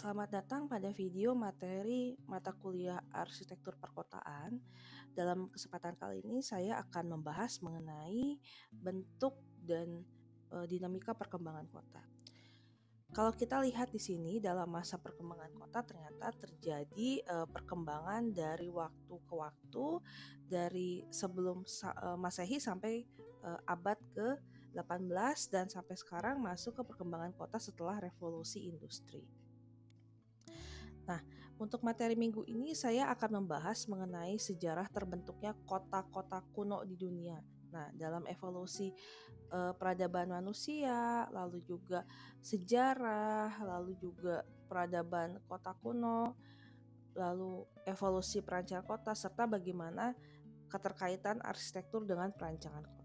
Selamat datang pada video materi mata kuliah Arsitektur Perkotaan. Dalam kesempatan kali ini saya akan membahas mengenai bentuk dan dinamika perkembangan kota. Kalau kita lihat di sini dalam masa perkembangan kota ternyata terjadi perkembangan dari waktu ke waktu, dari sebelum Masehi sampai abad ke-18 dan sampai sekarang masuk ke perkembangan kota setelah revolusi industri. Nah, untuk materi minggu ini saya akan membahas mengenai sejarah terbentuknya kota-kota kuno di dunia. Nah, dalam evolusi peradaban manusia, lalu juga sejarah, lalu juga peradaban kota kuno, lalu evolusi perancangan kota, serta bagaimana keterkaitan arsitektur dengan perancangan kota.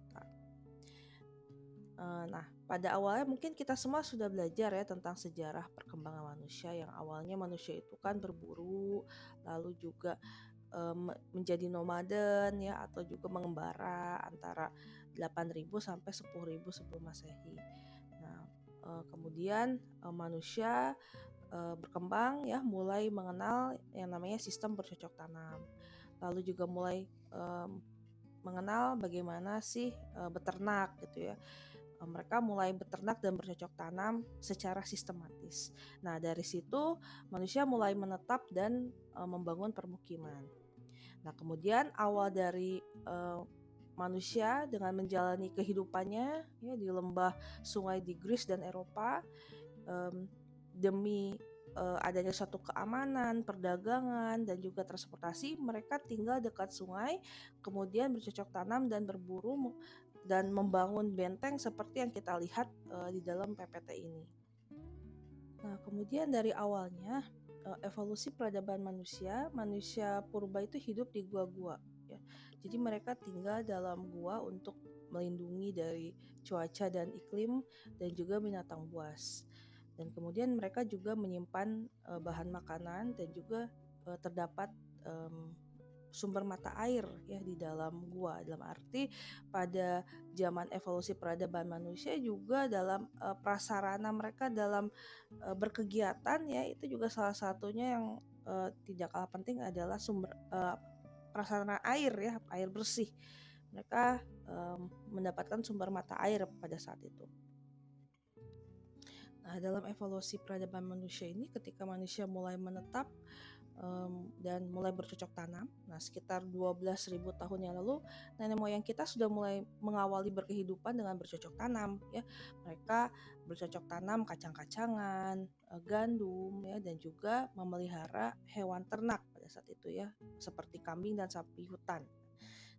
Nah, pada awalnya mungkin kita semua sudah belajar ya tentang sejarah perkembangan manusia, yang awalnya manusia itu kan berburu, lalu juga menjadi nomaden ya, atau juga mengembara antara 8.000 sampai 10.000 sebelum Masehi. Nah, kemudian manusia berkembang ya, mulai mengenal yang namanya sistem bercocok tanam. Lalu juga mulai mengenal bagaimana sih beternak gitu ya. Mereka mulai beternak dan bercocok tanam secara sistematis. Nah, dari situ manusia mulai menetap dan membangun permukiman. Nah, kemudian awal dari manusia dengan menjalani kehidupannya ya di lembah sungai di Greece dan Eropa, demi adanya suatu keamanan, perdagangan, dan juga transportasi, mereka tinggal dekat sungai, kemudian bercocok tanam dan berburu dan membangun benteng seperti yang kita lihat di dalam PPT ini. Nah, kemudian dari awalnya evolusi peradaban manusia purba itu hidup di gua-gua ya. Jadi mereka tinggal dalam gua untuk melindungi dari cuaca dan iklim dan juga binatang buas. Dan kemudian mereka juga menyimpan bahan makanan dan juga terdapat sumber mata air ya di dalam gua. Dalam arti pada zaman evolusi peradaban manusia juga dalam prasarana mereka dalam berkegiatan ya, itu juga salah satunya yang tidak kalah penting adalah sumber prasarana air ya, air bersih. Mereka mendapatkan sumber mata air pada saat itu. Nah, dalam evolusi peradaban manusia ini, ketika manusia mulai menetap dan mulai bercocok tanam, nah sekitar 12.000 tahun yang lalu, nenek moyang kita sudah mulai mengawali berkehidupan dengan bercocok tanam ya. Mereka bercocok tanam kacang-kacangan, gandum ya, dan juga memelihara hewan ternak pada saat itu ya, seperti kambing dan sapi hutan.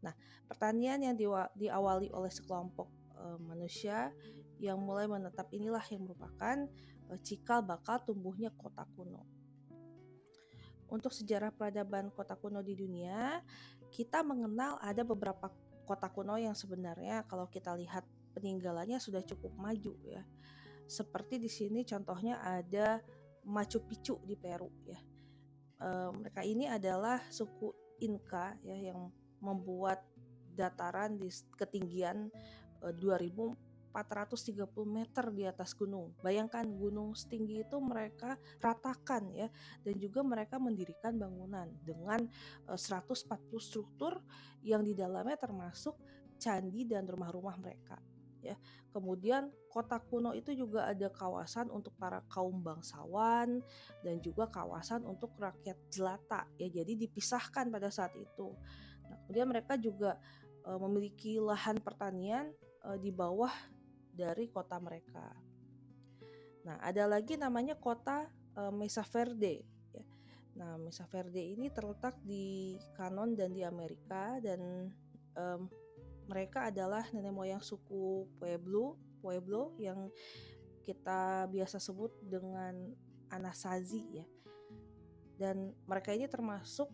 Nah, pertanian yang diawali oleh sekelompok manusia yang mulai menetap inilah yang merupakan cikal bakal tumbuhnya kota kuno. Untuk sejarah peradaban kota kuno di dunia, kita mengenal ada beberapa kota kuno yang sebenarnya kalau kita lihat peninggalannya sudah cukup maju ya. Seperti di sini contohnya ada Machu Picchu di Peru ya. Mereka ini adalah suku Inca ya, yang membuat dataran di ketinggian 2.430 meter di atas gunung. Bayangkan gunung setinggi itu mereka ratakan ya, dan juga mereka mendirikan bangunan dengan 140 struktur yang di dalamnya termasuk candi dan rumah-rumah mereka. Ya. Kemudian kota kuno itu juga ada kawasan untuk para kaum bangsawan dan juga kawasan untuk rakyat jelata ya, jadi dipisahkan pada saat itu. Nah, kemudian mereka juga memiliki lahan pertanian di bawah dari kota mereka. Nah, ada lagi namanya kota Mesa Verde ya. Nah, Mesa Verde ini terletak di Kanon dan di Amerika, dan mereka adalah nenek moyang suku Pueblo yang kita biasa sebut dengan Anasazi ya. Dan mereka ini termasuk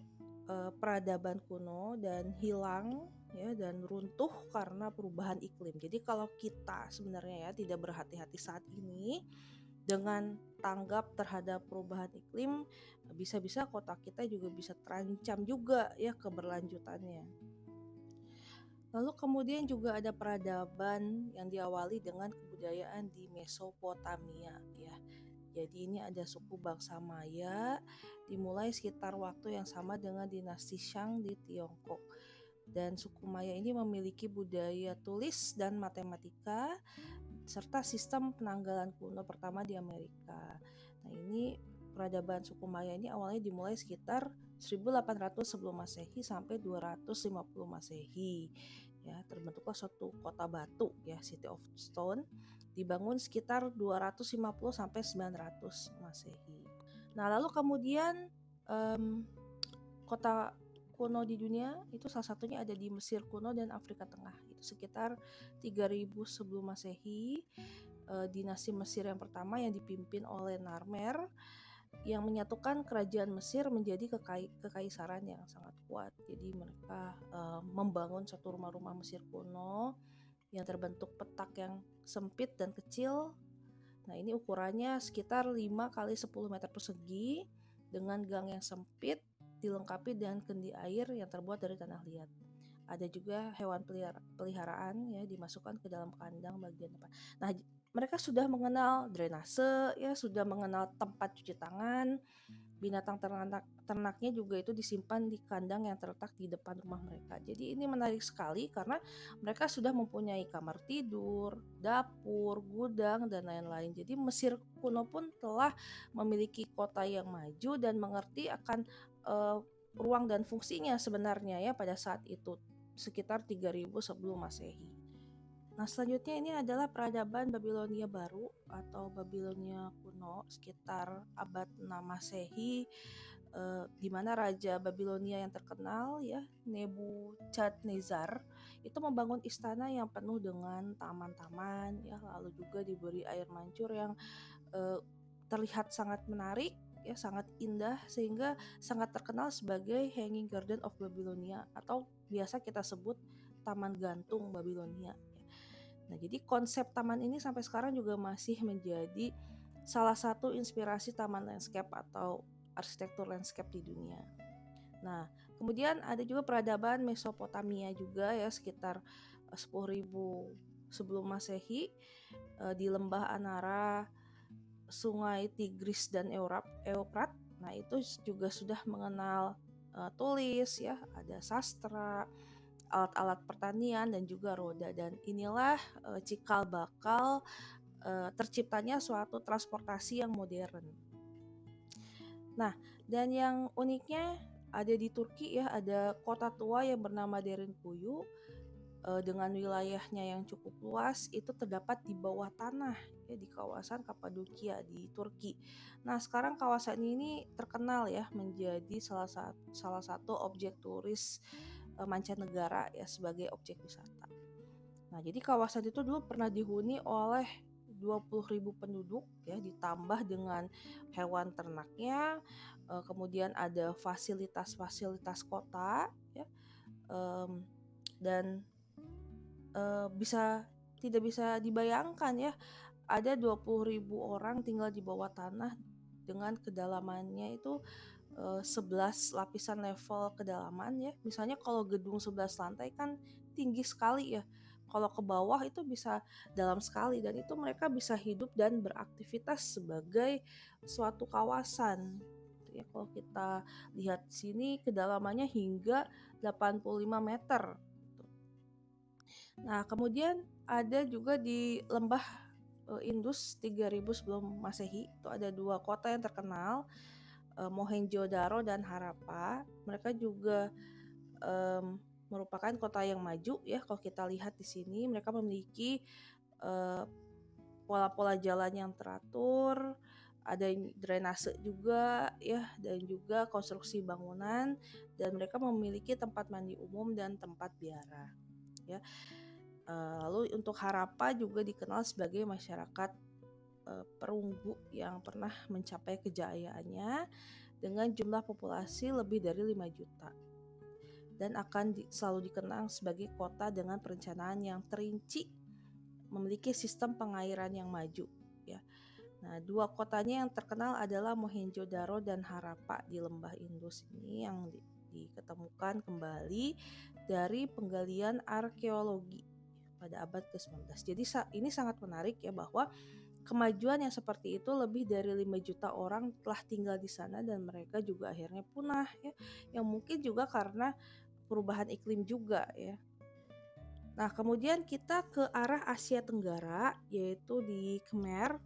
peradaban kuno dan hilang ya, dan runtuh karena perubahan iklim. Jadi kalau kita sebenarnya ya tidak berhati-hati saat ini dengan tanggap terhadap perubahan iklim, bisa-bisa kota kita juga bisa terancam juga ya keberlanjutannya. Lalu kemudian juga ada peradaban yang diawali dengan kebudayaan di Mesopotamia ya. Jadi ini ada suku bangsa Maya, dimulai sekitar waktu yang sama dengan dinasti Shang di Tiongkok. Dan suku Maya ini memiliki budaya tulis dan matematika, serta sistem penanggalan kuno pertama di Amerika. Nah, ini peradaban suku Maya ini awalnya dimulai sekitar 1800 sebelum Masehi sampai 250 Masehi. Ya, terbentuklah suatu kota batu ya, City of Stone, dibangun sekitar 250 sampai 900 Masehi. Nah, lalu kemudian kota kuno di dunia itu salah satunya ada di Mesir kuno dan Afrika Tengah. Itu sekitar 3000 sebelum Masehi. Dinasti Mesir yang pertama yang dipimpin oleh Narmer yang menyatukan kerajaan Mesir menjadi kekaisaran yang sangat kuat. Jadi mereka membangun satu rumah-rumah Mesir kuno yang terbentuk petak yang sempit dan kecil. Nah, ini ukurannya sekitar 5 kali 10 meter persegi dengan gang yang sempit, dilengkapi dengan kendi air yang terbuat dari tanah liat. Ada juga hewan peliharaan ya dimasukkan ke dalam kandang bagian depan. Nah, mereka sudah mengenal drainase ya, sudah mengenal tempat cuci tangan. Binatang ternaknya juga itu disimpan di kandang yang terletak di depan rumah mereka. Jadi ini menarik sekali karena mereka sudah mempunyai kamar tidur, dapur, gudang, dan lain-lain. Jadi Mesir kuno pun telah memiliki kota yang maju dan mengerti akan ruang dan fungsinya sebenarnya ya pada saat itu, sekitar 3000 sebelum Masehi. Nah, selanjutnya ini adalah peradaban Babilonia baru atau Babilonia kuno sekitar abad 6 Masehi, di mana raja Babilonia yang terkenal ya, Nebuchadnezzar, itu membangun istana yang penuh dengan taman-taman ya, lalu juga diberi air mancur yang terlihat sangat menarik ya, sangat indah, sehingga sangat terkenal sebagai Hanging Garden of Babylonia atau biasa kita sebut Taman Gantung Babilonia. Nah, jadi konsep taman ini sampai sekarang juga masih menjadi salah satu inspirasi taman landscape atau arsitektur landscape di dunia. Nah, kemudian ada juga peradaban Mesopotamia juga ya, sekitar 10.000 sebelum Masehi, di lembah Anara, Sungai Tigris dan Eufrat. Nah, itu juga sudah mengenal tulis ya, ada sastra, alat-alat pertanian dan juga roda, dan inilah cikal bakal terciptanya suatu transportasi yang modern. Nah, dan yang uniknya ada di Turki ya, ada kota tua yang bernama Derinkuyu dengan wilayahnya yang cukup luas, itu terdapat di bawah tanah ya, di kawasan Kapadokia di Turki. Nah, sekarang kawasan ini terkenal ya menjadi salah satu objek turis mancanegara ya, sebagai objek wisata. Nah, jadi kawasan itu dulu pernah dihuni oleh 20.000 penduduk ya, ditambah dengan hewan ternaknya, kemudian ada fasilitas-fasilitas kota ya, dan tidak bisa dibayangkan ya, ada 20.000 orang tinggal di bawah tanah dengan kedalamannya itu 11 lapisan level kedalaman ya. Misalnya kalau gedung 11 lantai kan tinggi sekali ya. Kalau ke bawah itu bisa dalam sekali, dan itu mereka bisa hidup dan beraktivitas sebagai suatu kawasan. Ya, kalau kita lihat sini kedalamannya hingga 85 meter. Nah, kemudian ada juga di lembah Indus 3000 sebelum Masehi, itu ada dua kota yang terkenal, Mohenjo-daro dan Harappa. Mereka juga merupakan kota yang maju ya. Kalau kita lihat di sini, mereka memiliki pola-pola jalan yang teratur, ada drainase juga ya, dan juga konstruksi bangunan, dan mereka memiliki tempat mandi umum dan tempat biara ya. Lalu untuk Harappa juga dikenal sebagai masyarakat perunggu yang pernah mencapai kejayaannya dengan jumlah populasi lebih dari 5 juta, dan akan selalu dikenang sebagai kota dengan perencanaan yang terinci, memiliki sistem pengairan yang maju ya. Nah, dua kotanya yang terkenal adalah Mohenjo-daro dan Harappa di lembah Indus ini, yang diketemukan kembali dari penggalian arkeologi pada abad ke-19. Jadi ini sangat menarik ya, bahwa kemajuan yang seperti itu lebih dari 5 juta orang telah tinggal di sana dan mereka juga akhirnya punah ya. Yang mungkin juga karena perubahan iklim juga ya. Nah, kemudian kita ke arah Asia Tenggara yaitu di Khmer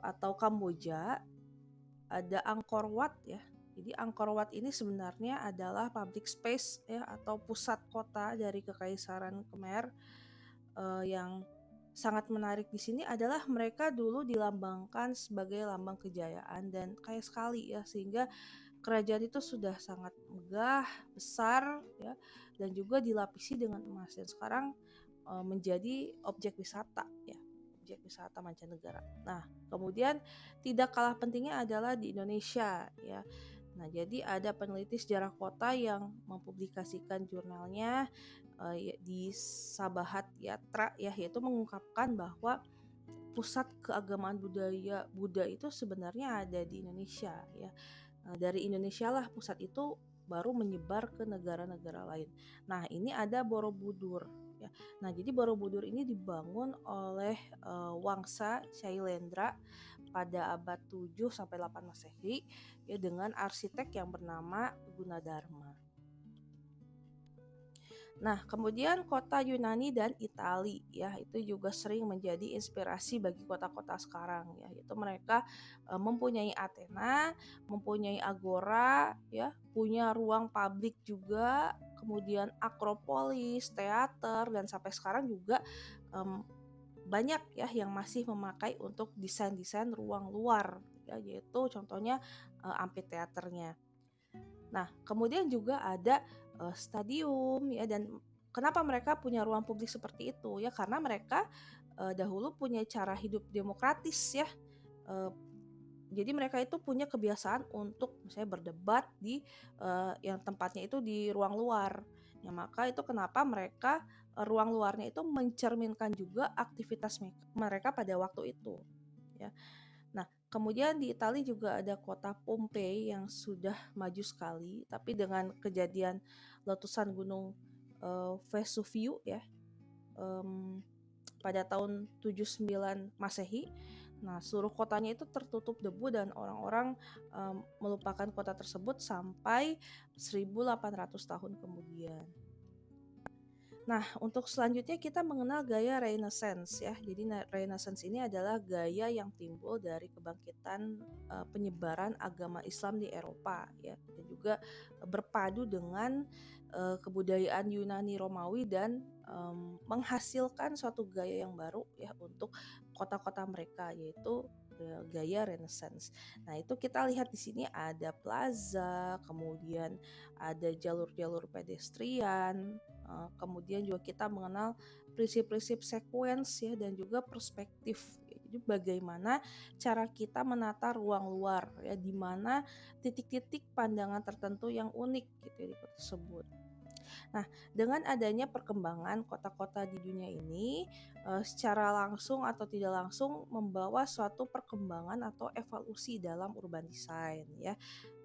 atau Kamboja ada Angkor Wat ya. Jadi Angkor Wat ini sebenarnya adalah public space ya atau pusat kota dari Kekaisaran Khmer. Yang sangat menarik di sini adalah mereka dulu dilambangkan sebagai lambang kejayaan dan kaya sekali ya, sehingga kerajaan itu sudah sangat megah, besar ya, dan juga dilapisi dengan emas dan sekarang menjadi objek wisata ya, objek wisata mancanegara. Nah, kemudian tidak kalah pentingnya adalah di Indonesia ya. Nah, jadi ada peneliti sejarah kota yang mempublikasikan jurnalnya di Sabahat Yatra ya, yaitu mengungkapkan bahwa pusat keagamaan budaya Buddha itu sebenarnya ada di Indonesia ya. Dari Indonesia lah pusat itu baru menyebar ke negara-negara lain. Nah, ini ada Borobudur ya. Nah, jadi Borobudur ini dibangun oleh Wangsa Shailendra pada abad 7 sampai 8 Masehi ya, dengan arsitek yang bernama Gunadarma. Nah, kemudian kota Yunani dan Itali ya, itu juga sering menjadi inspirasi bagi kota-kota sekarang ya. Itu mereka mempunyai Athena, mempunyai agora ya, punya ruang publik juga, kemudian Akropolis, teater, dan sampai sekarang juga banyak ya yang masih memakai untuk desain-desain ruang luar ya, yaitu contohnya amphitheaternya. Nah, kemudian juga ada stadium ya, dan kenapa mereka punya ruang publik seperti itu ya, karena mereka dahulu punya cara hidup demokratis ya. Uh, jadi mereka itu punya kebiasaan untuk misalnya berdebat di yang tempatnya itu di ruang luar. Ya, maka itu kenapa mereka ruang luarnya itu mencerminkan juga aktivitas mereka pada waktu itu ya. Nah, kemudian di Italia juga ada kota Pompei yang sudah maju sekali, tapi dengan kejadian letusan gunung Vesuvio ya pada tahun 79 Masehi. Nah, seluruh kotanya itu tertutup debu dan orang-orang melupakan kota tersebut sampai 1800 tahun kemudian. Nah, untuk selanjutnya kita mengenal gaya Renaissance ya. Jadi Renaissance ini adalah gaya yang timbul dari kebangkitan penyebaran agama Islam di Eropa ya, dan juga berpadu dengan kebudayaan Yunani Romawi dan menghasilkan suatu gaya yang baru ya untuk kota-kota mereka, yaitu gaya Renaissance. Nah, itu kita lihat di sini ada plaza, kemudian ada jalur-jalur pedestrian, kemudian juga kita mengenal prinsip-prinsip sequence ya, dan juga perspektif. Jadi bagaimana cara kita menata ruang luar ya, di mana titik-titik pandangan tertentu yang unik gitu ya di kota tersebut. Nah, dengan adanya perkembangan kota-kota di dunia ini secara langsung atau tidak langsung membawa suatu perkembangan atau evolusi dalam urban design ya.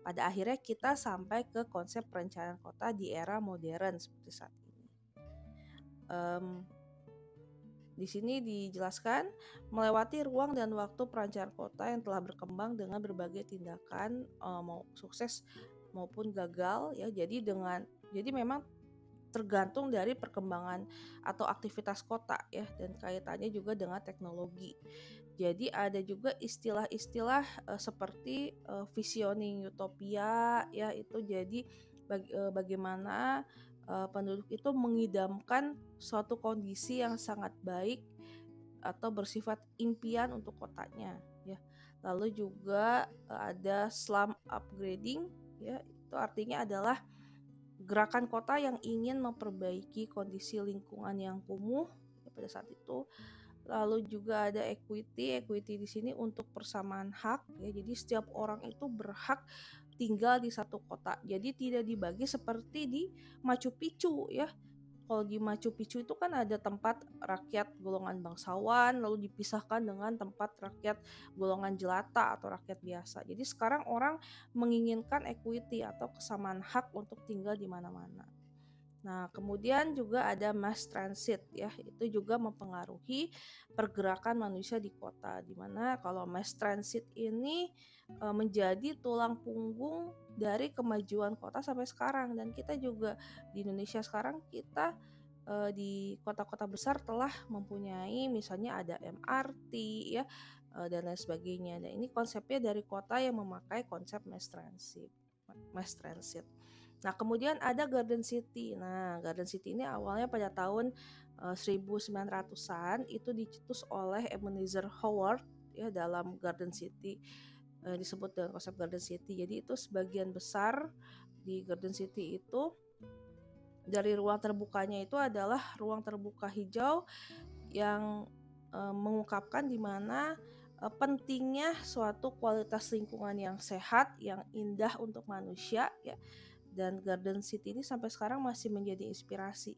Pada akhirnya kita sampai ke konsep perencanaan kota di era modern seperti saat ini. Di sini dijelaskan melewati ruang dan waktu perencanaan kota yang telah berkembang dengan berbagai tindakan mau sukses maupun gagal ya. Jadi memang tergantung dari perkembangan atau aktivitas kota ya, dan kaitannya juga dengan teknologi. Jadi ada juga istilah-istilah seperti visioning utopia ya, itu jadi bagaimana penduduk itu mengidamkan suatu kondisi yang sangat baik atau bersifat impian untuk kotanya ya. Lalu juga ada slum upgrading ya, itu artinya adalah gerakan kota yang ingin memperbaiki kondisi lingkungan yang kumuh ya, pada saat itu. Lalu juga ada equity di sini untuk persamaan hak ya. Jadi setiap orang itu berhak tinggal di satu kota. Jadi tidak dibagi seperti di Machu Picchu ya. Kalau di Machu Picchu itu kan ada tempat rakyat golongan bangsawan, lalu dipisahkan dengan tempat rakyat golongan jelata atau rakyat biasa. Jadi sekarang orang menginginkan equity atau kesamaan hak untuk tinggal di mana-mana. Nah, kemudian juga ada mass transit ya, itu juga mempengaruhi pergerakan manusia di kota. Di mana kalau mass transit ini menjadi tulang punggung dari kemajuan kota sampai sekarang, dan kita juga di Indonesia sekarang kita di kota-kota besar telah mempunyai misalnya ada MRT ya, dan lain sebagainya. Dan ini konsepnya dari kota yang memakai konsep mass transit. Mass transit. Nah, kemudian ada Garden City. Nah, Garden City ini awalnya pada tahun 1900-an itu dicetus oleh Ebenezer Howard ya dalam Garden City, disebut dengan konsep Garden City. Jadi itu sebagian besar di Garden City itu dari ruang terbukanya itu adalah ruang terbuka hijau yang mengungkapkan di mana pentingnya suatu kualitas lingkungan yang sehat, yang indah untuk manusia ya. Dan Garden City ini sampai sekarang masih menjadi inspirasi.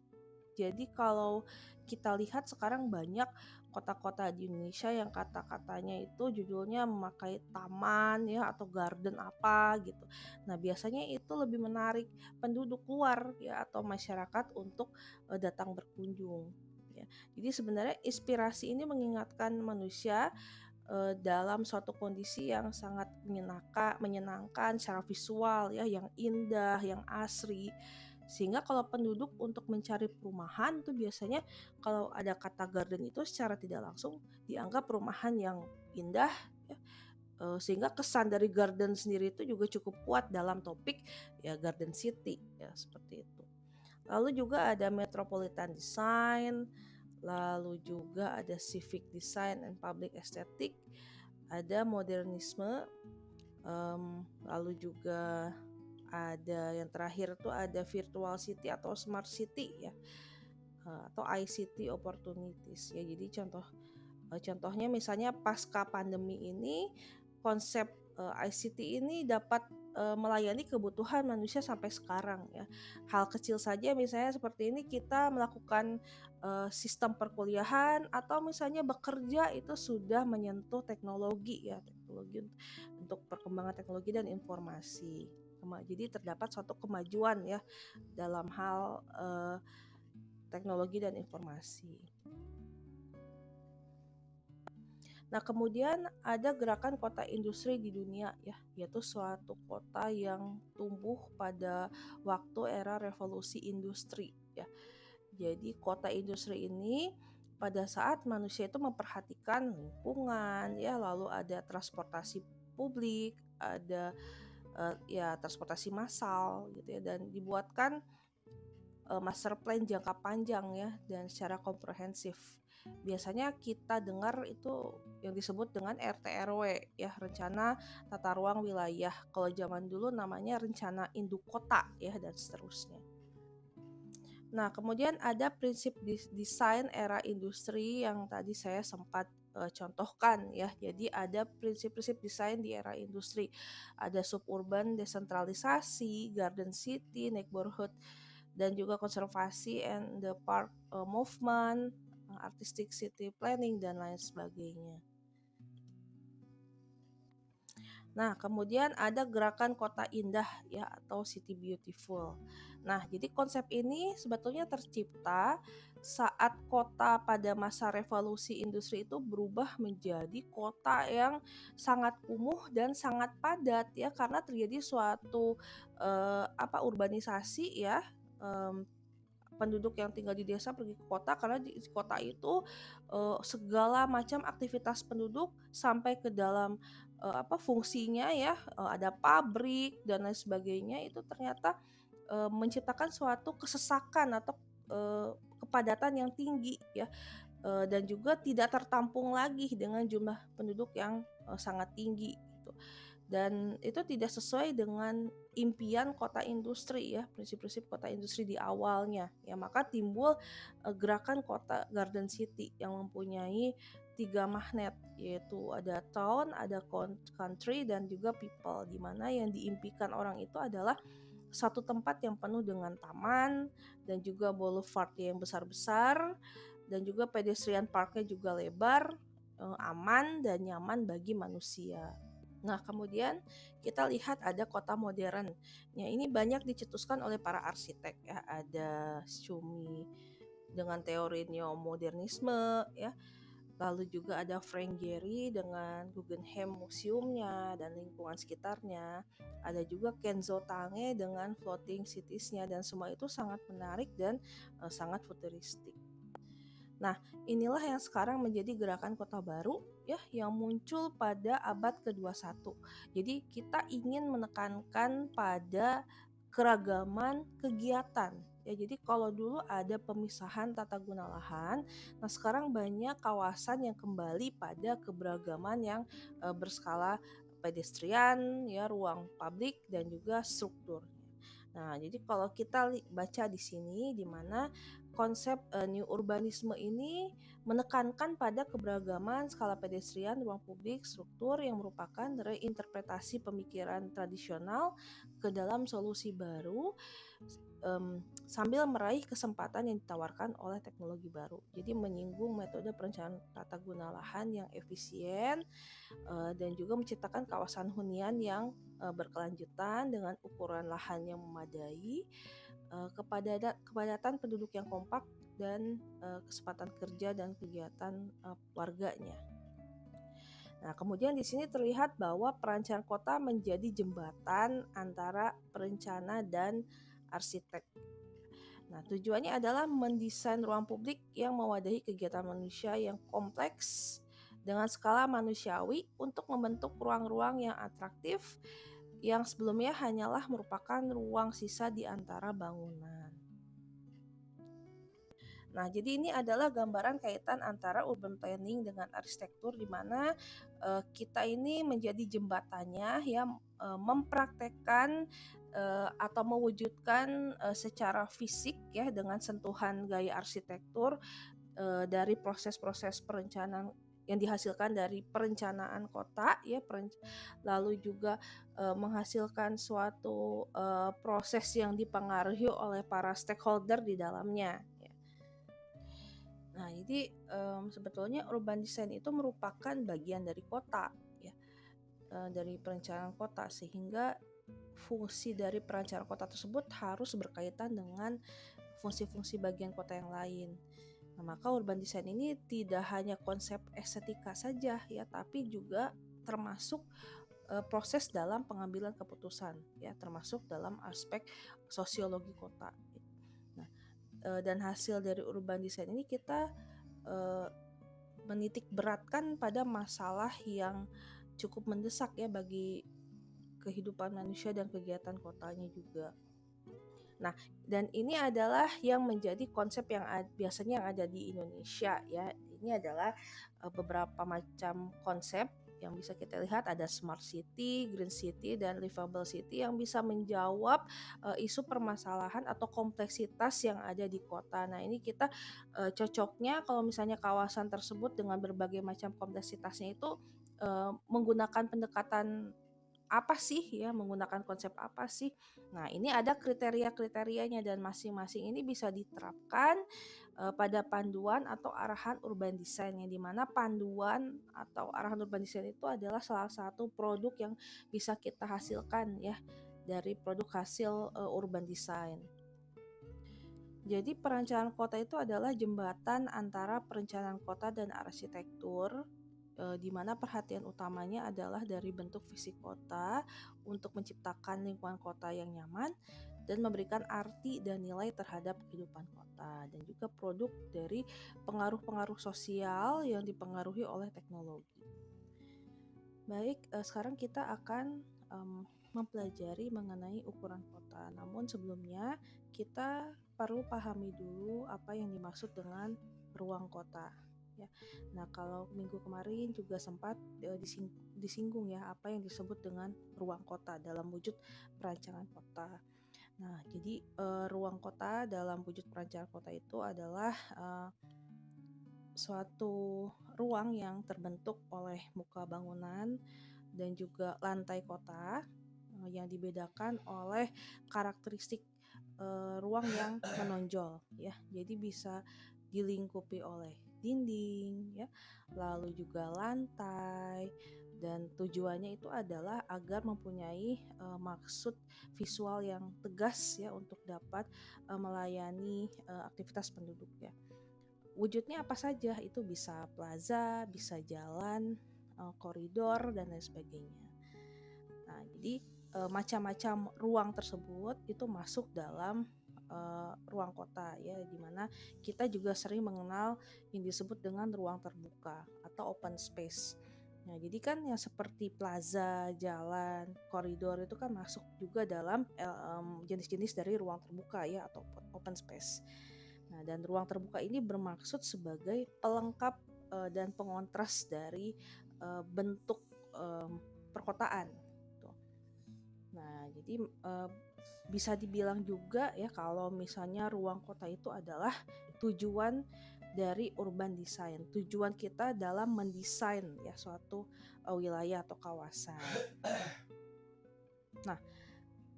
Jadi kalau kita lihat sekarang banyak kota-kota di Indonesia yang kata-katanya itu judulnya memakai taman ya atau garden apa gitu. Nah, biasanya itu lebih menarik penduduk luar ya atau masyarakat untuk datang berkunjung ya. Jadi sebenarnya inspirasi ini mengingatkan manusia dalam suatu kondisi yang sangat menyenangkan secara visual ya, yang indah, yang asri. Sehingga kalau penduduk untuk mencari perumahan itu biasanya kalau ada kata garden itu secara tidak langsung dianggap perumahan yang indah ya. Sehingga kesan dari garden sendiri itu juga cukup kuat dalam topik ya garden city ya seperti itu. Lalu juga ada metropolitan design, lalu juga ada civic design and public aesthetic, ada modernisme, lalu juga ada yang terakhir tuh ada virtual city atau smart city ya, atau ICT opportunities ya. Jadi contohnya misalnya pasca pandemi ini konsep ICT ini dapat melayani kebutuhan manusia sampai sekarang ya. Hal kecil saja misalnya seperti ini kita melakukan sistem perkuliahan atau misalnya bekerja itu sudah menyentuh teknologi ya, teknologi untuk perkembangan teknologi dan informasi. Jadi terdapat suatu kemajuan ya dalam hal teknologi dan informasi. Nah, kemudian ada gerakan kota industri di dunia ya, yaitu suatu kota yang tumbuh pada waktu era revolusi industri ya. Jadi kota industri ini pada saat manusia itu memperhatikan lingkungan ya, lalu ada transportasi publik, ada ya transportasi massal gitu ya, dan dibuatkan master plan jangka panjang ya dan secara komprehensif. Biasanya kita dengar itu yang disebut dengan RT/RW ya, rencana tata ruang wilayah. Kalau zaman dulu namanya rencana induk kota ya dan seterusnya. Nah, kemudian ada prinsip desain era industri yang tadi saya sempat contohkan ya. Jadi ada prinsip-prinsip desain di era industri. Ada suburban desentralisasi, garden city, neighborhood, dan juga konservasi and the park movement, artistic city planning, dan lain sebagainya. Nah, kemudian ada gerakan kota indah ya atau city beautiful. Nah, jadi konsep ini sebetulnya tercipta saat kota pada masa revolusi industri itu berubah menjadi kota yang sangat kumuh dan sangat padat ya karena terjadi suatu urbanisasi ya. Penduduk yang tinggal di desa pergi ke kota karena di kota itu segala macam aktivitas penduduk sampai ke dalam fungsinya ya, ada pabrik dan lain sebagainya itu ternyata menciptakan suatu kesesakan atau kepadatan yang tinggi ya, dan juga tidak tertampung lagi dengan jumlah penduduk yang sangat tinggi gitu. Dan itu tidak sesuai dengan impian kota industri ya, prinsip-prinsip kota industri di awalnya ya, maka timbul gerakan kota garden city yang mempunyai 3 magnet, yaitu ada town, ada country, dan juga people, di mana yang diimpikan orang itu adalah satu tempat yang penuh dengan taman dan juga boulevard yang besar-besar dan juga pedestrian parknya juga lebar, aman dan nyaman bagi manusia. Nah, kemudian kita lihat ada kota modern. Ya, ini banyak dicetuskan oleh para arsitek ya. Ada Schumi dengan teori neomodernisme ya. Lalu juga ada Frank Gehry dengan Guggenheim museumnya dan lingkungan sekitarnya. Ada juga Kenzo Tange dengan floating cities-nya, dan semua itu sangat menarik dan sangat futuristik. Nah, inilah yang sekarang menjadi gerakan kota baru ya yang muncul pada abad ke-21. Jadi kita ingin menekankan pada keragaman kegiatan. Ya, jadi kalau dulu ada pemisahan tata guna lahan, nah sekarang banyak kawasan yang kembali pada keberagaman yang berskala pedestrian, ya, ruang publik dan juga struktur. Nah, jadi kalau kita baca di sini di mana konsep new urbanisme ini menekankan pada keberagaman skala pedestrian, ruang publik, struktur yang merupakan reinterpretasi pemikiran tradisional ke dalam solusi baru sambil meraih kesempatan yang ditawarkan oleh teknologi baru. Jadi menyinggung metode perencanaan tata guna lahan yang efisien dan juga menciptakan kawasan hunian yang berkelanjutan dengan ukuran lahan yang memadai, kepadatan penduduk yang kompak, dan kesempatan kerja dan kegiatan warganya. Nah, kemudian di sini terlihat bahwa perencanaan kota menjadi jembatan antara perencana dan arsitek. Nah, tujuannya adalah mendesain ruang publik yang mewadahi kegiatan manusia yang kompleks dengan skala manusiawi untuk membentuk ruang-ruang yang atraktif yang sebelumnya hanyalah merupakan ruang sisa di antara bangunan. Nah, jadi ini adalah gambaran kaitan antara urban planning dengan arsitektur, di mana kita ini menjadi jembatannya ya, mempraktekkan atau mewujudkan secara fisik ya dengan sentuhan gaya arsitektur dari proses-proses perencanaan yang dihasilkan dari perencanaan kota ya, lalu juga menghasilkan suatu proses yang dipengaruhi oleh para stakeholder di dalamnya. Nah, jadi sebetulnya urban design itu merupakan bagian dari kota ya, dari perencanaan kota, sehingga fungsi dari perencanaan kota tersebut harus berkaitan dengan fungsi-fungsi bagian kota yang lain. Nah, maka urban design ini tidak hanya konsep estetika saja ya, tapi juga termasuk proses dalam pengambilan keputusan ya, termasuk dalam aspek sosiologi kota. Nah, dan hasil dari urban design ini kita menitik beratkan pada masalah yang cukup mendesak ya bagi kehidupan manusia dan kegiatan kotanya juga. Nah, dan ini adalah yang menjadi konsep yang biasanya yang ada di Indonesia ya. Ini adalah beberapa macam konsep yang bisa kita lihat. Ada smart city, green city, dan livable city yang bisa menjawab isu permasalahan atau kompleksitas yang ada di kota. Nah, ini kita cocoknya kalau misalnya kawasan tersebut dengan berbagai macam kompleksitasnya itu menggunakan pendekatan apa sih ya, menggunakan konsep apa sih. Nah, ini ada kriteria-kriterianya dan masing-masing ini bisa diterapkan pada panduan atau arahan urban design, yang dimana panduan atau arahan urban design itu adalah salah satu produk yang bisa kita hasilkan ya dari produk hasil urban design. Jadi perencanaan kota itu adalah jembatan antara perencanaan kota dan arsitektur, di mana perhatian utamanya adalah dari bentuk fisik kota untuk menciptakan lingkungan kota yang nyaman dan memberikan arti dan nilai terhadap kehidupan kota, dan juga produk dari pengaruh-pengaruh sosial yang dipengaruhi oleh teknologi. Baik, sekarang kita akan mempelajari mengenai ukuran kota. Namun sebelumnya kita perlu pahami dulu apa yang dimaksud dengan ruang kota. Ya. Nah, kalau minggu kemarin juga sempat disinggung ya apa yang disebut dengan ruang kota dalam wujud perancangan kota. Nah, jadi ruang kota dalam wujud perancangan kota itu adalah suatu ruang yang terbentuk oleh muka bangunan dan juga lantai kota yang dibedakan oleh karakteristik ruang yang menonjol ya. Jadi bisa dilingkupi oleh dinding ya, lalu juga lantai, dan tujuannya itu adalah agar mempunyai maksud visual yang tegas ya untuk dapat melayani aktivitas penduduk ya. Wujudnya apa saja? Itu bisa plaza, bisa jalan, koridor dan lain sebagainya. Nah, jadi macam-macam ruang tersebut itu masuk dalam ruang kota ya, di mana kita juga sering mengenal yang disebut dengan ruang terbuka atau open space. Nah, jadi kan yang seperti plaza, jalan, koridor itu kan masuk juga dalam jenis-jenis dari ruang terbuka ya atau open space. Nah, dan ruang terbuka ini bermaksud sebagai pelengkap dan pengontras dari bentuk perkotaan. Tuh. Nah, jadi bisa dibilang juga ya kalau misalnya ruang kota itu adalah tujuan dari urban design, tujuan kita dalam mendesain ya suatu wilayah atau kawasan. Nah,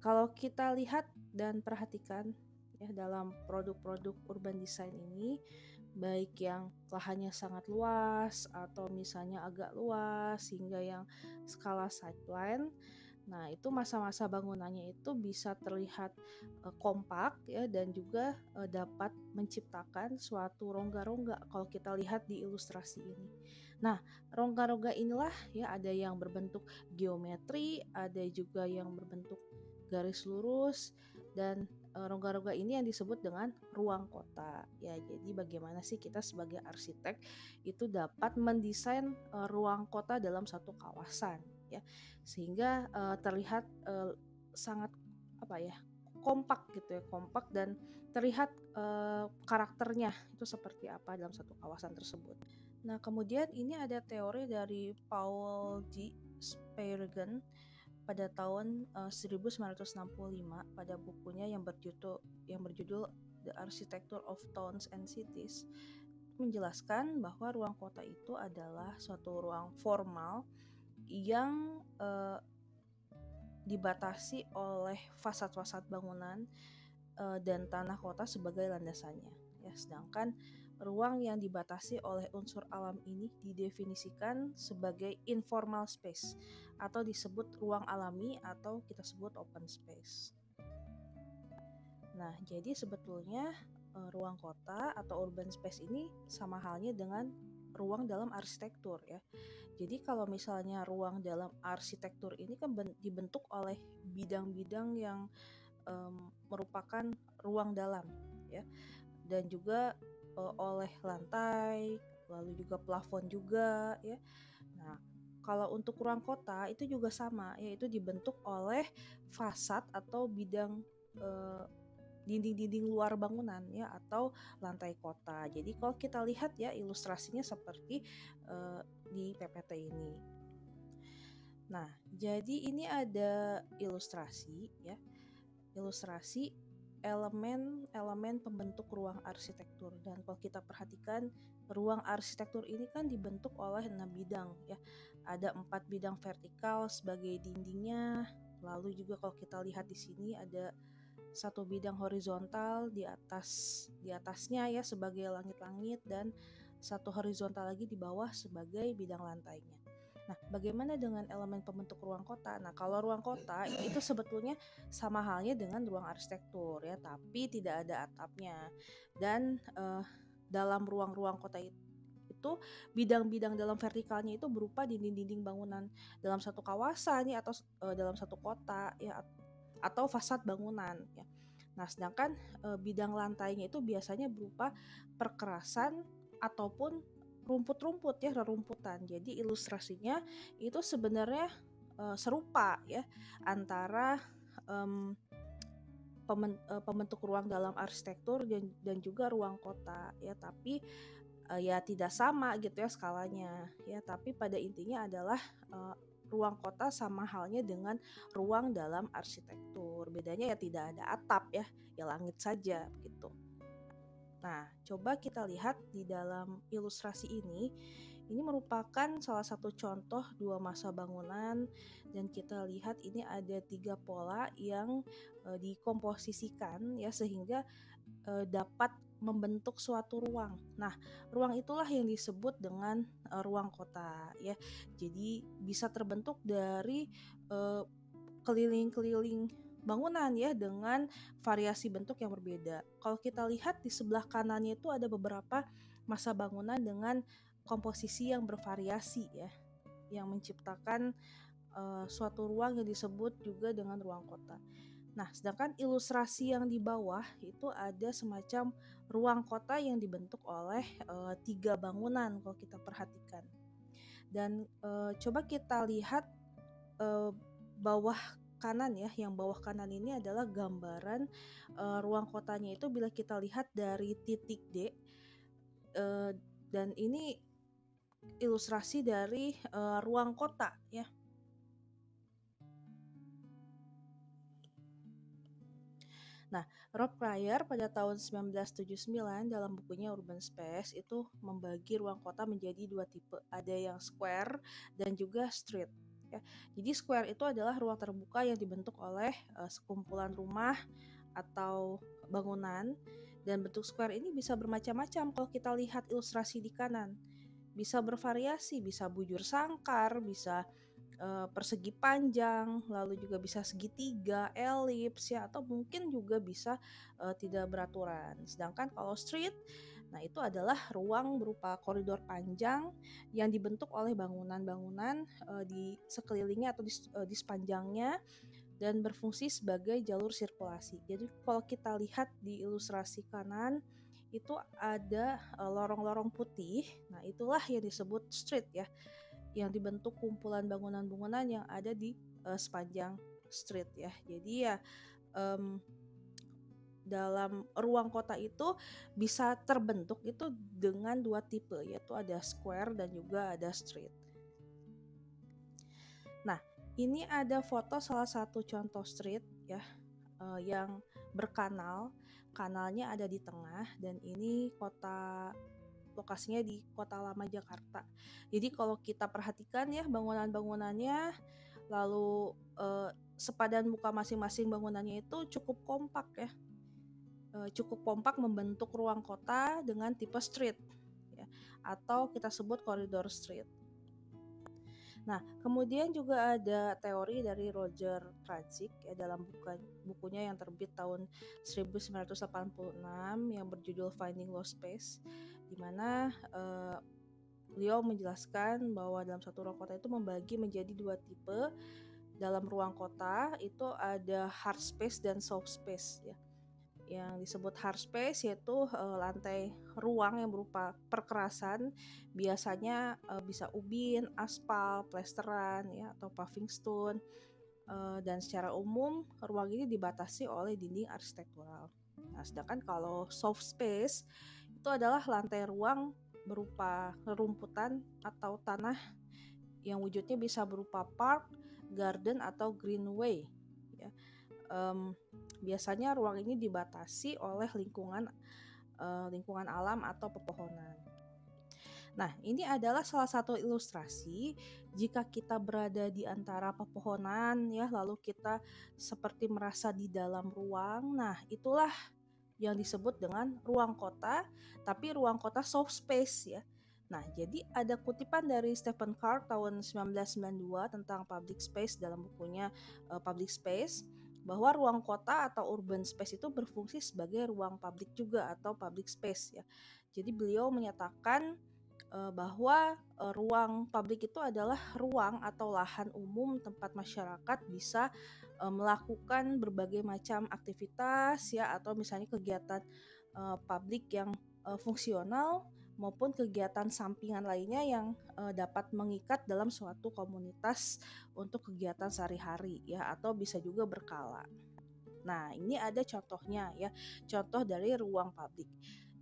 kalau kita lihat dan perhatikan ya dalam produk-produk urban design ini, baik yang lahannya sangat luas atau misalnya agak luas hingga yang skala side plan. Nah, itu masa-masa bangunannya itu bisa terlihat kompak ya dan juga dapat menciptakan suatu rongga-rongga kalau kita lihat di ilustrasi ini. Nah, rongga-rongga inilah ya ada yang berbentuk geometri, ada juga yang berbentuk garis lurus dan rongga-rongga ini yang disebut dengan ruang kota ya. Jadi bagaimana sih kita sebagai arsitek itu dapat mendesain ruang kota dalam satu kawasan ya, sehingga terlihat sangat apa ya, kompak gitu ya, kompak dan terlihat karakternya itu seperti apa dalam satu kawasan tersebut. Nah, kemudian ini ada teori dari Paul G. Speiringen pada tahun 1965 pada bukunya yang berjudul The Architecture of Towns and Cities, menjelaskan bahwa ruang kota itu adalah suatu ruang formal yang dibatasi oleh fasad-fasad bangunan dan tanah kota sebagai landasannya ya, sedangkan ruang yang dibatasi oleh unsur alam ini didefinisikan sebagai informal space atau disebut ruang alami atau kita sebut open space. Nah, jadi sebetulnya ruang kota atau urban space ini sama halnya dengan ruang dalam arsitektur ya. Jadi kalau misalnya ruang dalam arsitektur ini kan dibentuk oleh bidang-bidang yang merupakan ruang dalam ya, dan juga oleh lantai, lalu juga plafon juga ya. Nah, kalau untuk ruang kota itu juga sama, yaitu dibentuk oleh fasad atau bidang dinding-dinding luar bangunan ya atau lantai kota. Jadi kalau kita lihat ya ilustrasinya seperti di PPT ini. Nah, jadi ini ada ilustrasi ya. Ilustrasi elemen-elemen pembentuk ruang arsitektur, dan kalau kita perhatikan ruang arsitektur ini kan dibentuk oleh 6 bidang ya. Ada 4 bidang vertikal sebagai dindingnya, lalu juga kalau kita lihat di sini ada satu bidang horizontal di atasnya ya sebagai langit-langit, dan satu horizontal lagi di bawah sebagai bidang lantainya. Nah, bagaimana dengan elemen pembentuk ruang kota? Nah, kalau ruang kota itu sebetulnya sama halnya dengan ruang arsitektur ya, tapi tidak ada atapnya. Dan dalam ruang-ruang kota itu bidang-bidang dalam vertikalnya itu berupa dinding-dinding bangunan dalam satu kawasan ya, atau dalam satu kota ya, atau fasad bangunan ya. Nah, sedangkan bidang lantainya itu biasanya berupa perkerasan ataupun rumput-rumput ya, rerumputan. Jadi ilustrasinya itu sebenarnya serupa ya antara pembentuk ruang dalam arsitektur dan juga ruang kota ya, tapi ya tidak sama gitu ya skalanya ya, tapi pada intinya adalah ruang kota sama halnya dengan ruang dalam arsitektur. Bedanya ya tidak ada atap ya langit saja gitu. Nah, coba kita lihat di dalam ilustrasi ini, Ini merupakan salah satu contoh dua masa bangunan dan kita lihat ini ada tiga pola yang dikomposisikan ya sehingga dapat membentuk suatu ruang. Nah, ruang itulah yang disebut dengan ruang kota ya. Jadi bisa terbentuk dari eh, keliling-keliling bangunan ya dengan variasi bentuk yang berbeda. Kalau kita lihat di sebelah kanannya itu ada beberapa masa bangunan dengan komposisi yang bervariasi ya, yang menciptakan suatu ruang yang disebut juga dengan ruang kota. Nah, sedangkan ilustrasi yang di bawah itu ada semacam ruang kota yang dibentuk oleh tiga bangunan kalau kita perhatikan. Dan coba kita lihat bawah kanan ya, yang bawah kanan ini adalah gambaran ruang kotanya itu bila kita lihat dari titik D, dan ini ilustrasi dari ruang kota ya. Nah, Rob Cryer pada tahun 1979 dalam bukunya Urban Space itu membagi ruang kota menjadi dua tipe, ada yang square dan juga street. Ya. Jadi square itu adalah ruang terbuka yang dibentuk oleh sekumpulan rumah atau bangunan, dan bentuk square ini bisa bermacam-macam kalau kita lihat ilustrasi di kanan. Bisa bervariasi, bisa bujur sangkar, bisa persegi panjang, lalu juga bisa segitiga, elips ya, atau mungkin juga bisa tidak beraturan. Sedangkan kalau street, nah itu adalah ruang berupa koridor panjang yang dibentuk oleh bangunan-bangunan di sekelilingnya atau di sepanjangnya dan berfungsi sebagai jalur sirkulasi. Jadi kalau kita lihat di ilustrasi kanan itu ada lorong-lorong putih. Nah, itulah yang disebut street ya, yang dibentuk kumpulan bangunan-bangunan yang ada di sepanjang street ya. Jadi ya dalam ruang kota itu bisa terbentuk itu dengan dua tipe, yaitu ada square dan juga ada street. Nah, ini ada foto salah satu contoh street ya, yang berkanal. Kanalnya ada di tengah dan ini lokasinya di Kota Lama Jakarta. Jadi kalau kita perhatikan ya bangunan-bangunannya, lalu sepadan muka masing-masing bangunannya itu cukup kompak ya, cukup kompak membentuk ruang kota dengan tipe street ya, atau kita sebut koridor street. Nah, kemudian juga ada teori dari Roger Traczyk ya dalam bukunya yang terbit tahun 1986 yang berjudul Finding Lost Space, di mana beliau menjelaskan bahwa dalam satu ruang kota itu membagi menjadi dua tipe. Dalam ruang kota itu ada hard space dan soft space ya. Yang disebut hard space yaitu lantai ruang yang berupa perkerasan, biasanya bisa ubin, aspal, plesteran ya atau paving stone, dan secara umum ruang ini dibatasi oleh dinding arsitektural. Nah, sedangkan kalau soft space itu adalah lantai ruang berupa rerumputan atau tanah yang wujudnya bisa berupa park, garden atau greenway ya. Biasanya ruang ini dibatasi oleh lingkungan alam atau pepohonan. Nah, ini adalah salah satu ilustrasi jika kita berada di antara pepohonan ya, lalu kita seperti merasa di dalam ruang. Nah, itulah yang disebut dengan ruang kota, tapi ruang kota soft space ya. Nah, jadi ada kutipan dari Stephen Carr tahun 1992 tentang public space dalam bukunya Public Space, bahwa ruang kota atau urban space itu berfungsi sebagai ruang publik juga atau public space ya. Jadi beliau menyatakan bahwa ruang publik itu adalah ruang atau lahan umum tempat masyarakat bisa melakukan berbagai macam aktivitas ya, atau misalnya kegiatan publik yang fungsional maupun kegiatan sampingan lainnya yang dapat mengikat dalam suatu komunitas untuk kegiatan sehari-hari ya, atau bisa juga berkala. Nah, ini ada contohnya ya, contoh dari ruang publik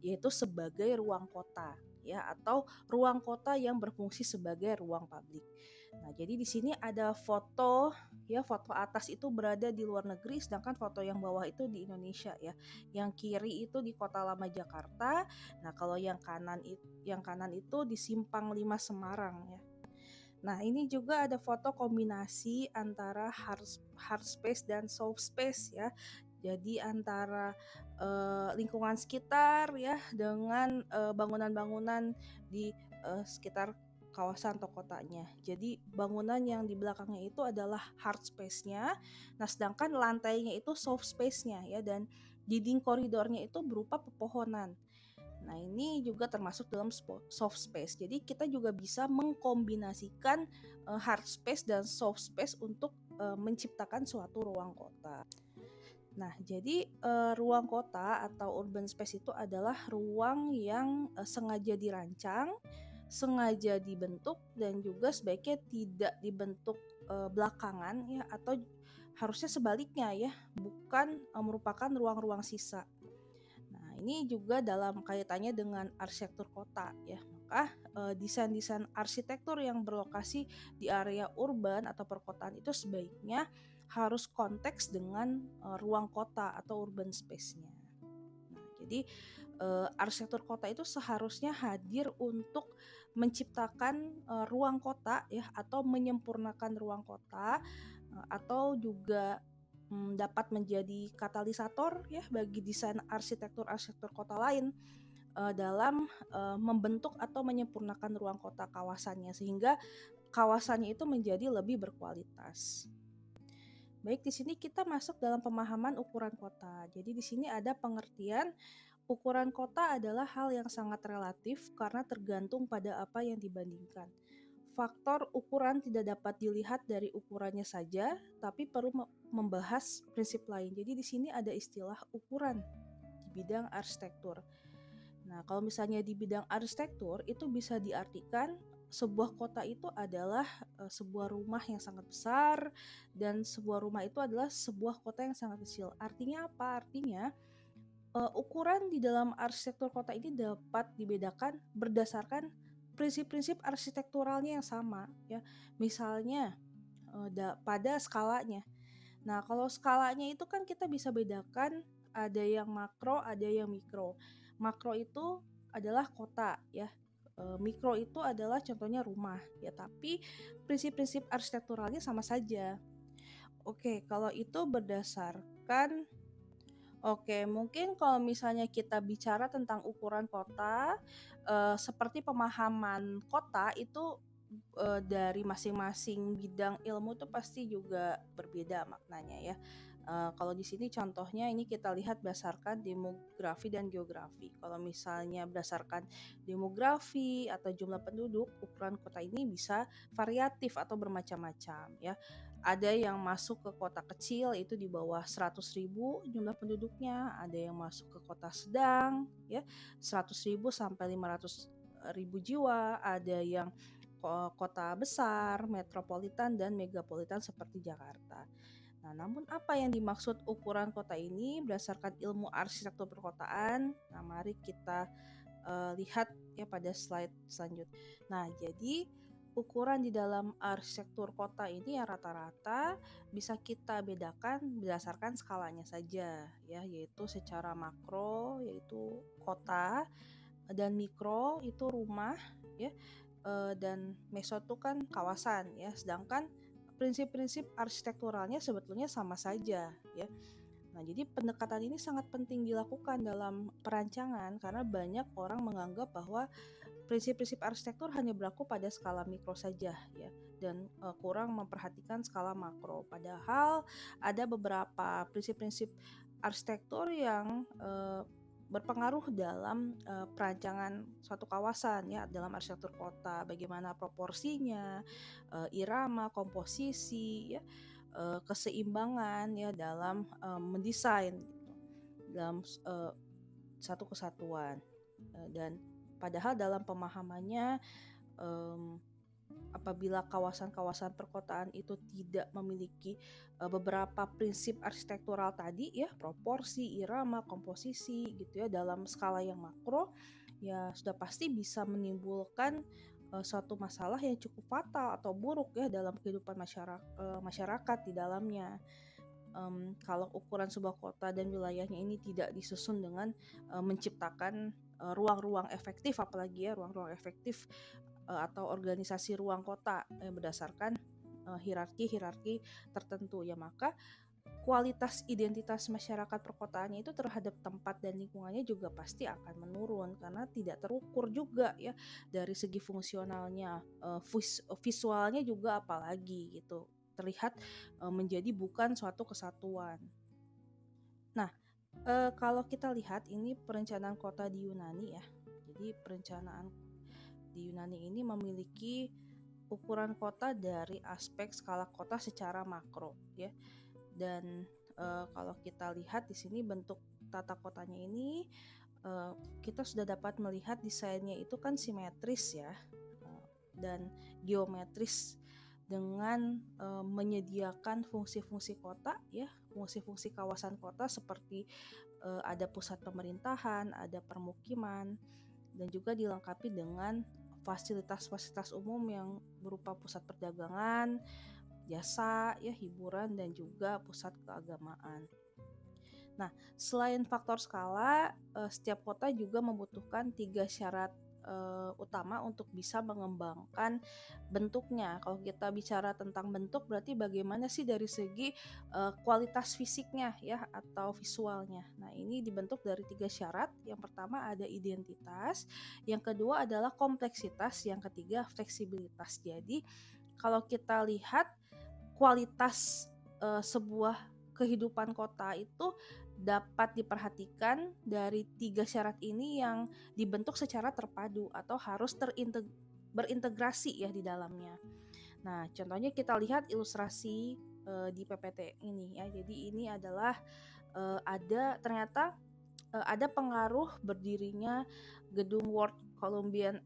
yaitu sebagai ruang kota. ya, atau ruang kota yang berfungsi sebagai ruang publik. Nah, jadi di sini ada foto ya, foto atas itu berada di luar negeri, sedangkan foto yang bawah itu di Indonesia ya. Yang kiri itu di Kota Lama Jakarta. Nah, kalau yang kanan itu di Simpang 5 Semarang ya. Nah, ini juga ada foto kombinasi antara hard space dan soft space ya. Jadi antara lingkungan sekitar ya dengan bangunan-bangunan di sekitar kawasan atau kotanya. Jadi bangunan yang di belakangnya itu adalah hard space-nya. Nah, sedangkan lantainya itu soft space-nya ya, dan dinding koridornya itu berupa pepohonan. Nah, ini juga termasuk dalam soft space. Jadi kita juga bisa mengkombinasikan hard space dan soft space untuk menciptakan suatu ruang kota. Nah, jadi ruang kota atau urban space itu adalah ruang yang sengaja dirancang, sengaja dibentuk, dan juga sebaiknya tidak dibentuk belakangan ya, atau harusnya sebaliknya ya, bukan merupakan ruang-ruang sisa. Nah, ini juga dalam kaitannya dengan arsitektur kota ya. Maka desain-desain arsitektur yang berlokasi di area urban atau perkotaan itu sebaiknya harus konteks dengan ruang kota atau urban space-nya. Nah, jadi arsitektur kota itu seharusnya hadir untuk menciptakan ruang kota ya, atau menyempurnakan ruang kota, atau juga dapat menjadi katalisator ya bagi desain arsitektur kota lain dalam membentuk atau menyempurnakan ruang kota kawasannya, sehingga kawasannya itu menjadi lebih berkualitas. Baik, di sini kita masuk dalam pemahaman ukuran kota. Jadi di sini ada pengertian ukuran kota adalah hal yang sangat relatif karena tergantung pada apa yang dibandingkan. Faktor ukuran tidak dapat dilihat dari ukurannya saja, tapi perlu membahas prinsip lain. Jadi di sini ada istilah ukuran di bidang arsitektur. Nah, kalau misalnya di bidang arsitektur itu bisa diartikan sebuah kota itu adalah sebuah rumah yang sangat besar, dan sebuah rumah itu adalah sebuah kota yang sangat kecil. Artinya apa? Artinya ukuran di dalam arsitektur kota ini dapat dibedakan berdasarkan prinsip-prinsip arsitekturalnya yang sama ya. Misalnya pada skalanya. Nah, kalau skalanya itu kan kita bisa bedakan ada yang makro, ada yang mikro. Makro itu adalah kota ya. Mikro itu adalah contohnya rumah ya, tapi prinsip-prinsip arsitekturalnya sama saja. Oke, kalau itu berdasarkan Oke, mungkin kalau misalnya kita bicara tentang ukuran kota, seperti pemahaman kota itu dari masing-masing bidang ilmu itu pasti juga berbeda maknanya ya. Kalau di sini contohnya ini kita lihat berdasarkan demografi dan geografi. Kalau misalnya berdasarkan demografi atau jumlah penduduk, ukuran kota ini bisa variatif atau bermacam-macam ya. Ada yang masuk ke kota kecil itu di bawah 100.000 jumlah penduduknya, ada yang masuk ke kota sedang ya 100.000 sampai 500.000 jiwa, ada yang kota besar, metropolitan dan megapolitan seperti Jakarta. Nah, namun apa yang dimaksud ukuran kota ini berdasarkan ilmu arsitektur perkotaan? Nah, mari kita lihat ya pada slide selanjutnya. Nah, jadi ukuran di dalam arsitektur kota ini ya rata-rata bisa kita bedakan berdasarkan skalanya saja ya, yaitu secara makro yaitu kota, dan mikro itu rumah ya, dan meso itu kan kawasan ya. Sedangkan prinsip-prinsip arsitekturalnya sebetulnya sama saja ya. Nah, jadi pendekatan ini sangat penting dilakukan dalam perancangan karena banyak orang menganggap bahwa prinsip-prinsip arsitektur hanya berlaku pada skala mikro saja ya, dan kurang memperhatikan skala makro. Padahal ada beberapa prinsip-prinsip arsitektur yang berpengaruh dalam perancangan suatu kawasan ya, dalam arsitektur kota. Bagaimana proporsinya, irama, komposisi ya, keseimbangan ya dalam mendesain gitu, dalam satu kesatuan. Dan padahal dalam pemahamannya apabila kawasan-kawasan perkotaan itu tidak memiliki beberapa prinsip arsitektural tadi ya, proporsi, irama, komposisi gitu ya dalam skala yang makro, ya sudah pasti bisa menimbulkan suatu masalah yang cukup fatal atau buruk ya dalam kehidupan masyarakat di dalamnya. Kalau ukuran sebuah kota dan wilayahnya ini tidak disusun dengan menciptakan ruang-ruang efektif, apalagi ya ruang-ruang efektif atau organisasi ruang kota berdasarkan hierarki-hierarki tertentu, ya maka kualitas identitas masyarakat perkotaannya itu terhadap tempat dan lingkungannya juga pasti akan menurun karena tidak terukur juga ya dari segi fungsionalnya, visualnya juga apalagi gitu terlihat menjadi bukan suatu kesatuan. Nah, kalau kita lihat ini perencanaan kota di Yunani ya. Jadi perencanaan di Yunani ini memiliki ukuran kota dari aspek skala kota secara makro ya. Dan kalau kita lihat di sini bentuk tata kotanya ini kita sudah dapat melihat desainnya itu kan simetris ya, dan geometris dengan menyediakan fungsi-fungsi kota ya, fungsi-fungsi kawasan kota seperti ada pusat pemerintahan, ada permukiman, dan juga dilengkapi dengan fasilitas-fasilitas umum yang berupa pusat perdagangan, jasa, ya hiburan, dan juga pusat keagamaan. Nah, selain faktor skala, setiap kota juga membutuhkan 3 syarat utama untuk bisa mengembangkan bentuknya. Kalau kita bicara tentang bentuk, berarti bagaimana sih dari segi kualitas fisiknya ya atau visualnya. Nah, ini dibentuk dari 3 syarat. Yang pertama ada identitas, yang kedua adalah kompleksitas, yang ketiga fleksibilitas. Jadi, kalau kita lihat kualitas sebuah kehidupan kota itu dapat diperhatikan dari 3 syarat ini yang dibentuk secara terpadu atau harus berintegrasi ya di dalamnya. Nah, contohnya kita lihat ilustrasi di PPT ini ya. Jadi ini adalah ada pengaruh berdirinya gedung World Columbian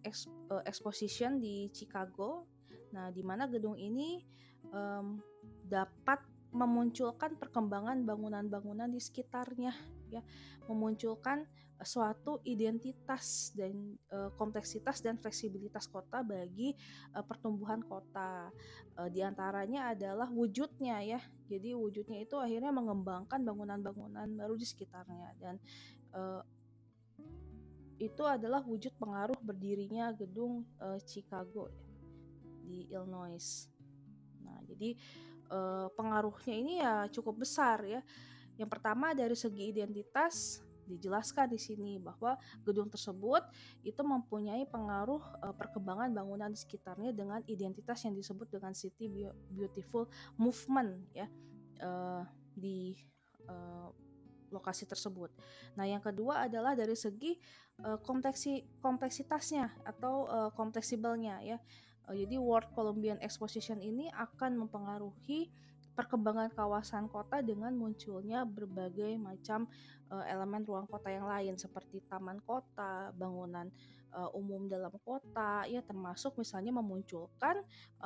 Exposition di Chicago. Nah, di mana gedung ini dapat memunculkan perkembangan bangunan-bangunan di sekitarnya ya, memunculkan suatu identitas dan kompleksitas dan fleksibilitas kota bagi pertumbuhan kota. Di antaranya adalah wujudnya ya. Jadi wujudnya itu akhirnya mengembangkan bangunan-bangunan baru di sekitarnya, dan itu adalah wujud pengaruh berdirinya gedung Chicago ya, di Illinois. Nah, jadi pengaruhnya ini ya cukup besar ya. Yang pertama dari segi identitas dijelaskan di sini bahwa gedung tersebut itu mempunyai pengaruh perkembangan bangunan di sekitarnya dengan identitas yang disebut dengan City Beautiful Movement ya, di lokasi tersebut. Nah, yang kedua adalah dari segi kompleksitasnya atau kompleksibelnya ya. Jadi World Columbian Exposition ini akan mempengaruhi perkembangan kawasan kota dengan munculnya berbagai macam elemen ruang kota yang lain seperti taman kota, bangunan umum dalam kota, ya termasuk misalnya memunculkan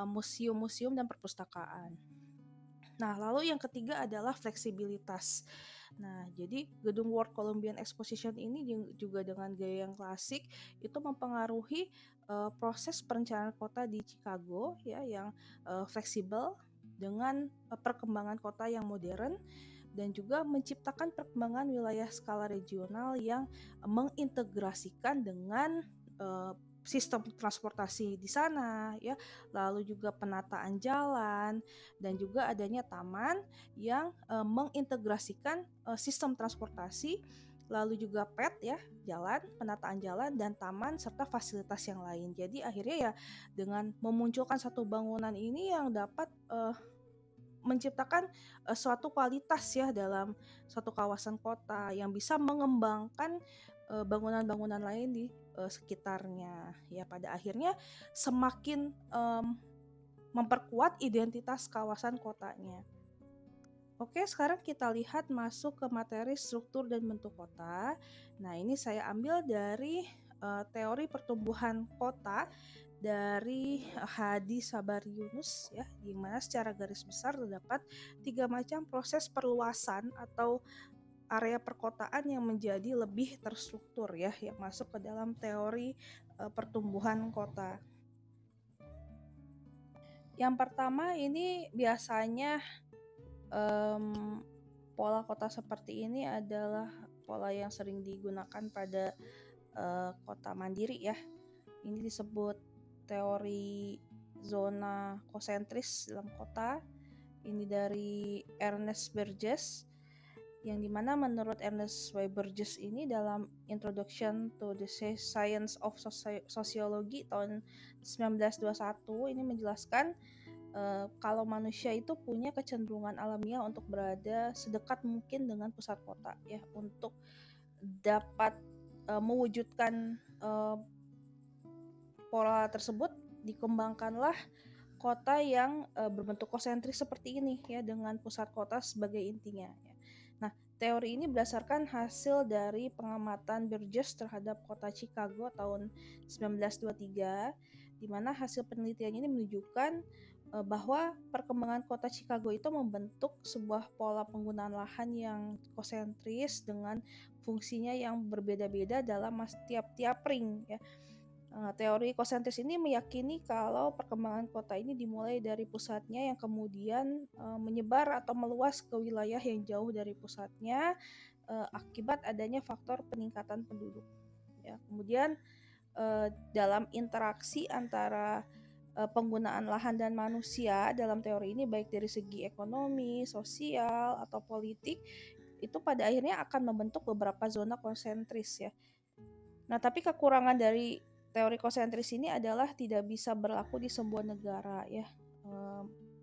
museum-museum dan perpustakaan. Nah, lalu yang ketiga adalah fleksibilitas. Nah, jadi gedung World Columbian Exposition ini juga dengan gaya yang klasik itu mempengaruhi proses perencanaan kota di Chicago ya yang fleksibel dengan perkembangan kota yang modern, dan juga menciptakan perkembangan wilayah skala regional yang mengintegrasikan dengan sistem transportasi di sana ya, lalu juga penataan jalan, dan juga adanya taman yang mengintegrasikan sistem transportasi, lalu juga ya, jalan, penataan jalan dan taman serta fasilitas yang lain. Jadi akhirnya ya dengan memunculkan satu bangunan ini yang dapat menciptakan suatu kualitas ya dalam suatu kawasan kota yang bisa mengembangkan bangunan-bangunan lain di sekitarnya. Ya pada akhirnya semakin memperkuat identitas kawasan kotanya. Oke, sekarang kita lihat masuk ke materi struktur dan bentuk kota. Nah, ini saya ambil dari teori pertumbuhan kota dari Hadi Sabari Yunus ya, di mana secara garis besar terdapat 3 macam proses perluasan atau area perkotaan yang menjadi lebih terstruktur ya, yang masuk ke dalam teori pertumbuhan kota. Yang pertama ini biasanya pola kota seperti ini adalah pola yang sering digunakan pada kota mandiri ya. Ini disebut teori zona konsentris dalam kota. Ini dari Ernest Burgess, yang dimana menurut Ernest W. Burgess ini dalam Introduction to the Science of Sociology tahun 1921 ini menjelaskan kalau manusia itu punya kecenderungan alamiah untuk berada sedekat mungkin dengan pusat kota ya, untuk dapat mewujudkan pola tersebut dikembangkanlah kota yang berbentuk konsentris seperti ini ya, dengan pusat kota sebagai intinya ya. Nah, teori ini berdasarkan hasil dari pengamatan Burgess terhadap kota Chicago tahun 1923, di mana hasil penelitian ini menunjukkan bahwa perkembangan kota Chicago itu membentuk sebuah pola penggunaan lahan yang konsentris dengan fungsinya yang berbeda-beda dalam tiap-tiap ring ya. Teori konsentris ini meyakini kalau perkembangan kota ini dimulai dari pusatnya yang kemudian menyebar atau meluas ke wilayah yang jauh dari pusatnya akibat adanya faktor peningkatan penduduk. Ya, kemudian dalam interaksi antara penggunaan lahan dan manusia dalam teori ini, baik dari segi ekonomi, sosial, atau politik, itu pada akhirnya akan membentuk beberapa zona konsentris ya. Nah, tapi kekurangan dari teori konsentris ini adalah tidak bisa berlaku di sebuah negara ya.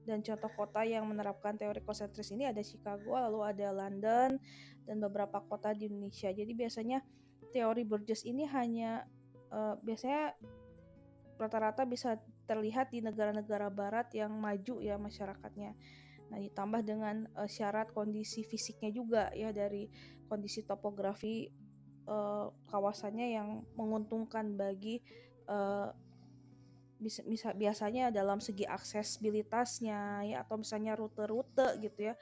Dan contoh kota yang menerapkan teori konsentris ini ada Chicago, lalu ada London, dan beberapa kota di Indonesia. Jadi biasanya teori Burgess ini hanya biasanya rata-rata bisa terlihat di negara-negara barat yang maju ya masyarakatnya. Nah, ditambah dengan syarat kondisi fisiknya juga ya, dari kondisi topografi kawasannya yang menguntungkan bagi biasanya dalam segi aksesibilitasnya ya, atau misalnya rute-rute gitu ya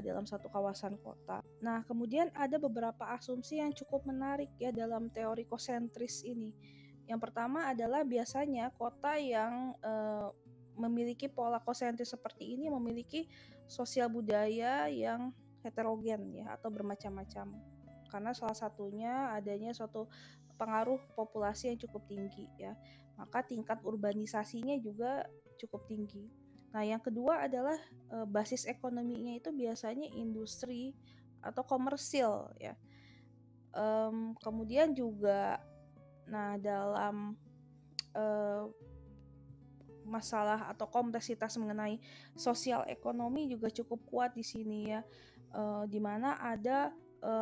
dalam satu kawasan kota. Nah, kemudian ada beberapa asumsi yang cukup menarik ya dalam teori konsentris ini. Yang pertama adalah biasanya kota yang memiliki pola konsentris seperti ini memiliki sosial budaya yang heterogen ya, atau bermacam-macam. Karena salah satunya adanya suatu pengaruh populasi yang cukup tinggi ya. Maka tingkat urbanisasinya juga cukup tinggi. Nah, yang kedua adalah basis ekonominya itu biasanya industri atau komersil ya. Kemudian juga, nah, dalam masalah atau kompleksitas mengenai sosial ekonomi juga cukup kuat di sini ya, di mana ada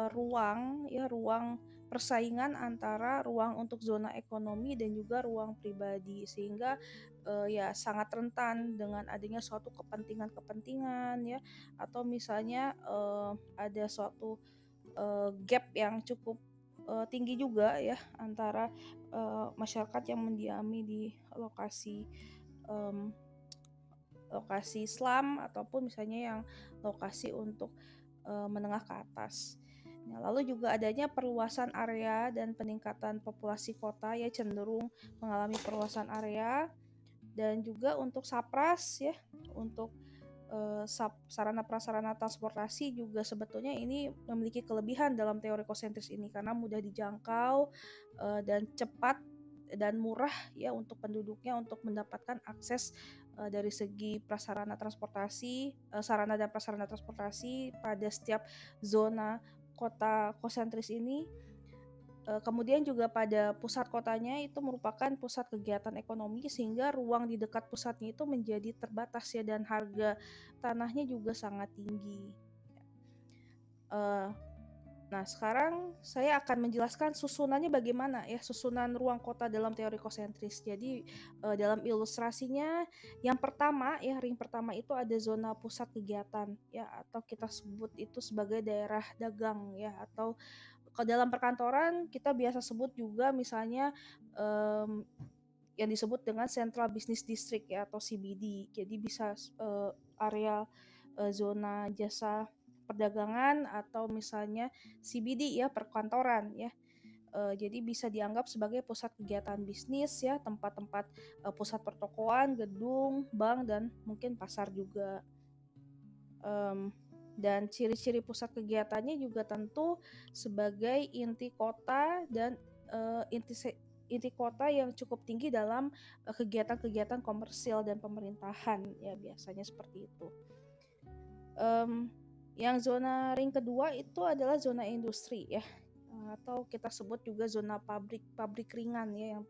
ruang persaingan antara ruang untuk zona ekonomi dan juga ruang pribadi, sehingga ya sangat rentan dengan adanya suatu kepentingan-kepentingan ya, atau misalnya ada suatu gap yang cukup tinggi juga ya antara masyarakat yang mendiami di lokasi slum ataupun misalnya yang lokasi untuk menengah ke atas. Nah, lalu juga adanya perluasan area dan peningkatan populasi kota ya, cenderung mengalami perluasan area, dan juga untuk sapras ya, untuk sarana prasarana transportasi juga sebetulnya ini memiliki kelebihan dalam teori konsentris ini, karena mudah dijangkau dan cepat dan murah ya untuk penduduknya untuk mendapatkan akses dari segi prasarana transportasi, sarana dan prasarana transportasi pada setiap zona kota konsentris ini. Kemudian juga pada pusat kotanya itu merupakan pusat kegiatan ekonomi, sehingga ruang di dekat pusatnya itu menjadi terbatas ya, dan harga tanahnya juga sangat tinggi. Nah, sekarang saya akan menjelaskan susunannya bagaimana ya, susunan ruang kota dalam teori konsentris. Jadi dalam ilustrasinya, yang pertama ya, ring pertama itu ada zona pusat kegiatan ya, atau kita sebut itu sebagai daerah dagang ya, atau kalau dalam perkantoran kita biasa sebut juga misalnya yang disebut dengan Central Business District ya, atau CBD. Jadi bisa area zona jasa perdagangan atau misalnya CBD ya, perkantoran ya. Jadi bisa dianggap sebagai pusat kegiatan bisnis ya, tempat-tempat pusat pertokoan, gedung, bank, dan mungkin pasar juga. Em, dan ciri-ciri pusat kegiatannya juga tentu sebagai inti kota dan inti kota yang cukup tinggi dalam kegiatan-kegiatan komersil dan pemerintahan ya, biasanya seperti itu. Yang zona ring kedua itu adalah zona industri ya, atau kita sebut juga zona pabrik ringan ya,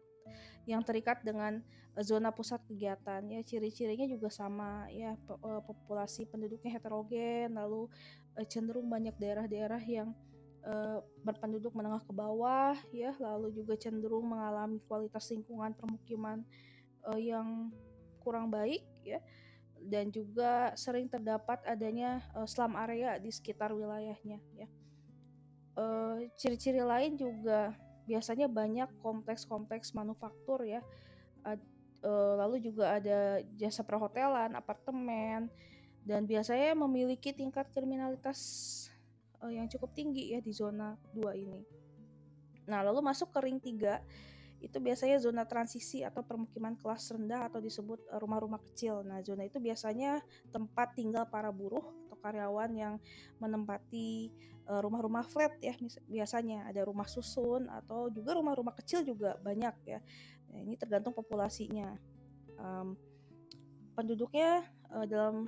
yang terikat dengan zona pusat kegiatan ya. Ciri-cirinya juga sama ya, populasi penduduknya heterogen, lalu cenderung banyak daerah-daerah yang berpenduduk menengah ke bawah ya, lalu juga cenderung mengalami kualitas lingkungan permukiman yang kurang baik ya, dan juga sering terdapat adanya slum area di sekitar wilayahnya ya. Ciri-ciri lain juga biasanya banyak kompleks-kompleks manufaktur ya, lalu juga ada jasa perhotelan, apartemen, dan biasanya memiliki tingkat kriminalitas yang cukup tinggi ya di zona 2 ini. Nah, lalu masuk ke ring 3 itu biasanya zona transisi atau permukiman kelas rendah atau disebut rumah-rumah kecil. Nah, zona itu biasanya tempat tinggal para buruh atau karyawan yang menempati rumah-rumah flat ya. Biasanya ada rumah susun atau juga rumah-rumah kecil juga banyak ya. Nah, ini tergantung populasinya. Penduduknya dalam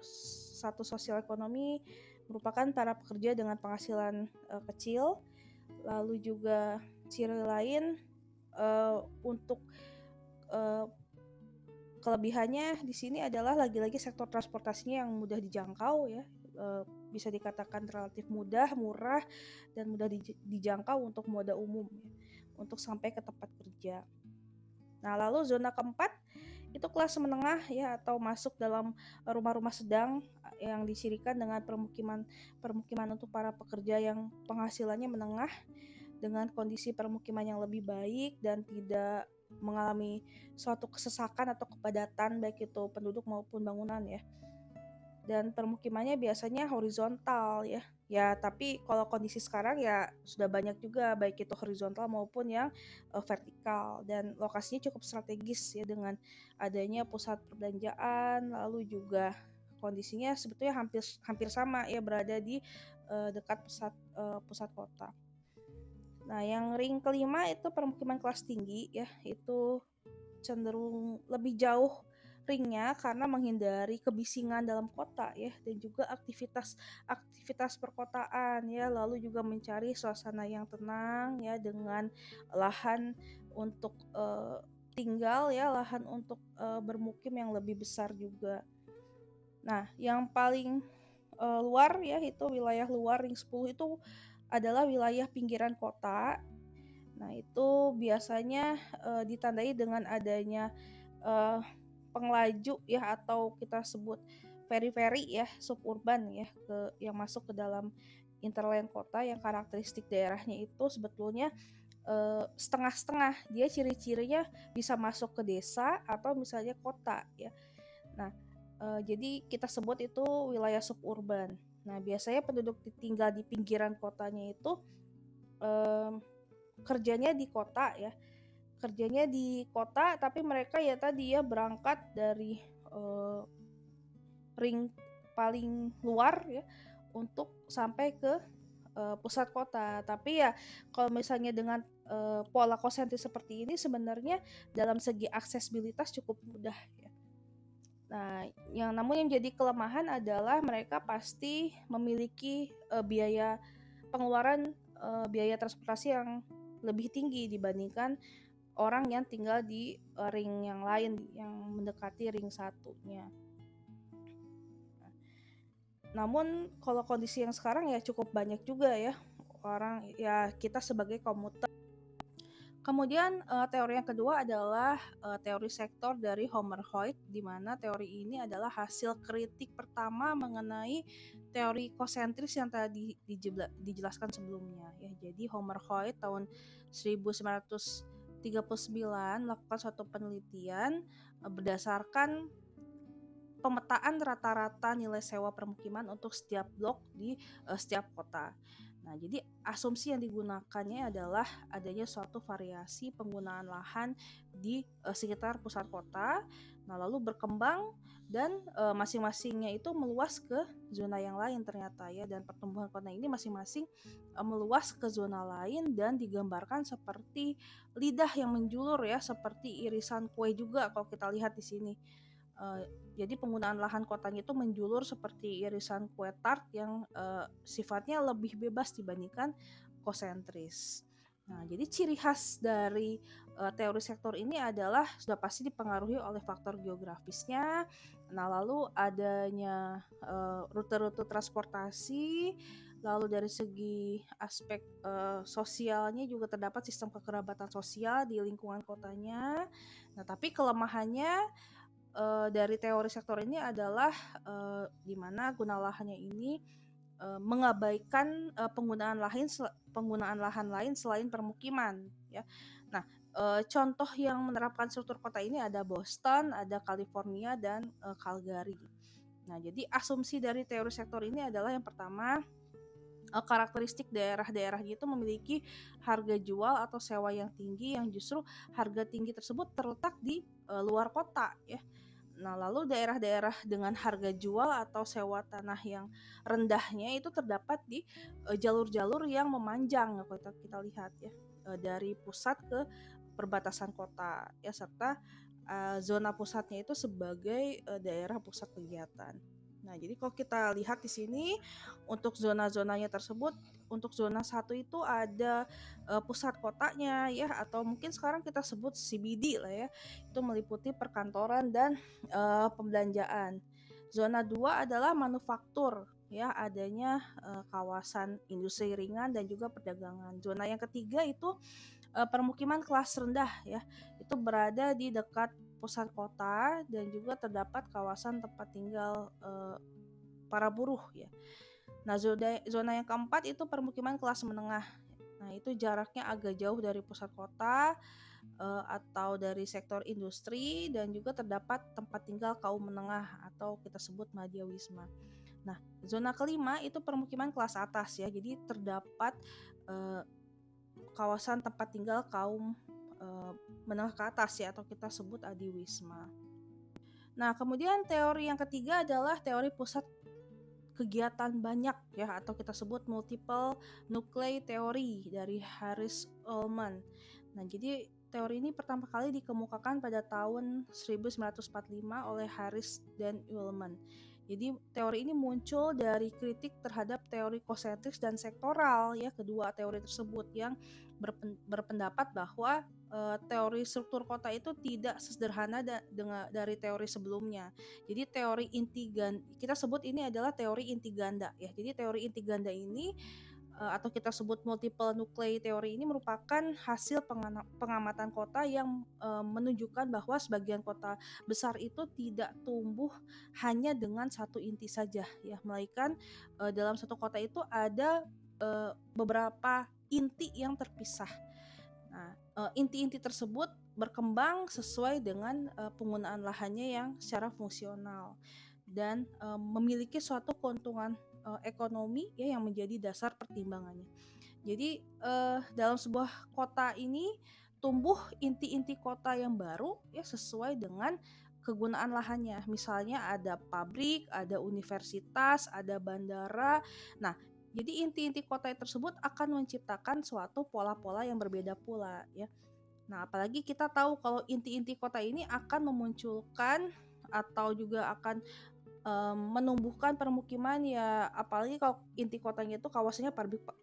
satu sosial ekonomi merupakan para pekerja dengan penghasilan kecil. Lalu juga ciri lain untuk kelebihannya di sini adalah lagi-lagi sektor transportasinya yang mudah dijangkau ya, bisa dikatakan relatif mudah, murah, dan mudah dijangkau untuk moda umum ya, untuk sampai ke tempat kerja. Nah, lalu zona keempat itu kelas menengah ya, atau masuk dalam rumah-rumah sedang yang dicirikan dengan permukiman untuk para pekerja yang penghasilannya menengah, dengan kondisi permukiman yang lebih baik dan tidak mengalami suatu kesesakan atau kepadatan baik itu penduduk maupun bangunan ya. Dan permukimannya biasanya horizontal ya. Ya, tapi kalau kondisi sekarang ya sudah banyak juga baik itu horizontal maupun yang vertikal, dan lokasinya cukup strategis ya, dengan adanya pusat perbelanjaan, lalu juga kondisinya sebetulnya hampir sama ya, berada di dekat pusat kota. Nah, yang ring kelima itu permukiman kelas tinggi ya, itu cenderung lebih jauh ringnya karena menghindari kebisingan dalam kota ya, dan juga aktivitas perkotaan ya, lalu juga mencari suasana yang tenang ya, dengan lahan untuk tinggal ya, lahan untuk bermukim yang lebih besar juga. Nah, yang paling luar ya, itu wilayah luar ring 10 itu adalah wilayah pinggiran kota. Nah, itu biasanya ditandai dengan adanya penglaju ya, atau kita sebut periferi ya, suburban ya, yang masuk ke dalam interland kota, yang karakteristik daerahnya itu sebetulnya setengah-setengah. Dia ciri-cirinya bisa masuk ke desa atau misalnya kota ya. Nah, jadi kita sebut itu wilayah suburban. Nah, biasanya penduduk tinggal di pinggiran kotanya itu kerjanya di kota ya. Kerjanya di kota, tapi mereka ya tadi ya berangkat dari ring paling luar ya, untuk sampai ke pusat kota. Tapi ya kalau misalnya dengan pola konsentris seperti ini, sebenarnya dalam segi aksesibilitas cukup mudah ya. Nah, namun yang jadi kelemahan adalah mereka pasti memiliki biaya pengeluaran, biaya transportasi yang lebih tinggi dibandingkan orang yang tinggal di ring yang lain yang mendekati ring satunya. Namun kalau kondisi yang sekarang ya cukup banyak juga ya orang ya, kita sebagai komuter. Kemudian teori yang kedua adalah teori sektor dari Homer Hoyt, di mana teori ini adalah hasil kritik pertama mengenai teori konsentris yang tadi dijelaskan sebelumnya ya. Jadi Homer Hoyt tahun 1939 melakukan suatu penelitian berdasarkan pemetaan rata-rata nilai sewa permukiman untuk setiap blok di setiap kota. Nah, jadi asumsi yang digunakannya adalah adanya suatu variasi penggunaan lahan di sekitar pusat kota. Nah, lalu berkembang dan masing-masingnya itu meluas ke zona yang lain ternyata ya, dan pertumbuhan kota ini masing-masing meluas ke zona lain dan digambarkan seperti lidah yang menjulur ya, seperti irisan kue juga kalau kita lihat di sini. Uh, jadi penggunaan lahan kotanya itu menjulur seperti irisan kue tart yang sifatnya lebih bebas dibandingkan kosentris. Nah, jadi ciri khas dari teori sektor ini adalah sudah pasti dipengaruhi oleh faktor geografisnya. Nah, lalu adanya rute-rute transportasi, lalu dari segi aspek sosialnya juga terdapat sistem kekerabatan sosial di lingkungan kotanya. Nah, tapi kelemahannya dari teori sektor ini adalah di mana guna lahannya ini mengabaikan penggunaan lahan lain selain permukiman ya. Nah, contoh yang menerapkan struktur kota ini ada Boston, ada California dan Calgary. Nah, jadi asumsi dari teori sektor ini adalah yang pertama, karakteristik daerah-daerah itu memiliki harga jual atau sewa yang tinggi, yang justru harga tinggi tersebut terletak di luar kota ya. Nah, lalu daerah-daerah dengan harga jual atau sewa tanah yang rendahnya itu terdapat di jalur-jalur yang memanjang kalau kita lihat ya, dari pusat ke perbatasan kota ya, serta zona pusatnya itu sebagai daerah pusat kegiatan. Nah, jadi kalau kita lihat di sini untuk zona-zonanya tersebut, untuk zona 1 itu ada pusat kotanya ya, atau mungkin sekarang kita sebut CBD lah ya. Itu meliputi perkantoran dan pembelanjaan. Zona 2 adalah manufaktur ya, adanya kawasan industri ringan dan juga perdagangan. Zona yang ketiga itu permukiman kelas rendah ya, itu berada di dekat pusat kota dan juga terdapat kawasan tempat tinggal para buruh ya. Nah, zona yang keempat itu permukiman kelas menengah. Nah, itu jaraknya agak jauh dari pusat kota atau dari sektor industri, dan juga terdapat tempat tinggal kaum menengah atau kita sebut madyawisma. Nah, zona kelima itu permukiman kelas atas ya. Jadi terdapat kawasan tempat tinggal kaum menengah ke atas ya, atau kita sebut adiwisma. Nah, kemudian teori yang ketiga adalah teori pusat kegiatan banyak ya, atau kita sebut multiple nuclei teori dari Harris Ullman. Nah, jadi teori ini pertama kali dikemukakan pada tahun 1945 oleh Harris dan Ullman. Jadi teori ini muncul dari kritik terhadap teori konsentris dan sektoral ya, kedua teori tersebut yang berpendapat bahwa teori struktur kota itu tidak sesederhana dari teori sebelumnya. Jadi teori inti ganda, kita sebut ini adalah teori inti ganda ya. Jadi teori inti ganda ini atau kita sebut multiple nuclei teori ini merupakan hasil pengamatan kota yang menunjukkan bahwa sebagian kota besar itu tidak tumbuh hanya dengan satu inti saja ya, melainkan dalam satu kota itu ada beberapa inti yang terpisah. Nah, inti-inti tersebut berkembang sesuai dengan penggunaan lahannya yang secara fungsional dan memiliki suatu keuntungan ekonomi ya, yang menjadi dasar pertimbangannya. Jadi dalam sebuah kota ini tumbuh inti-inti kota yang baru ya, sesuai dengan kegunaan lahannya. Misalnya ada pabrik, ada universitas, ada bandara. Nah, jadi inti-inti kota tersebut akan menciptakan suatu pola-pola yang berbeda pula ya. Nah, apalagi kita tahu kalau inti-inti kota ini akan memunculkan atau juga akan menumbuhkan permukiman ya, apalagi kalau inti kotanya itu kawasannya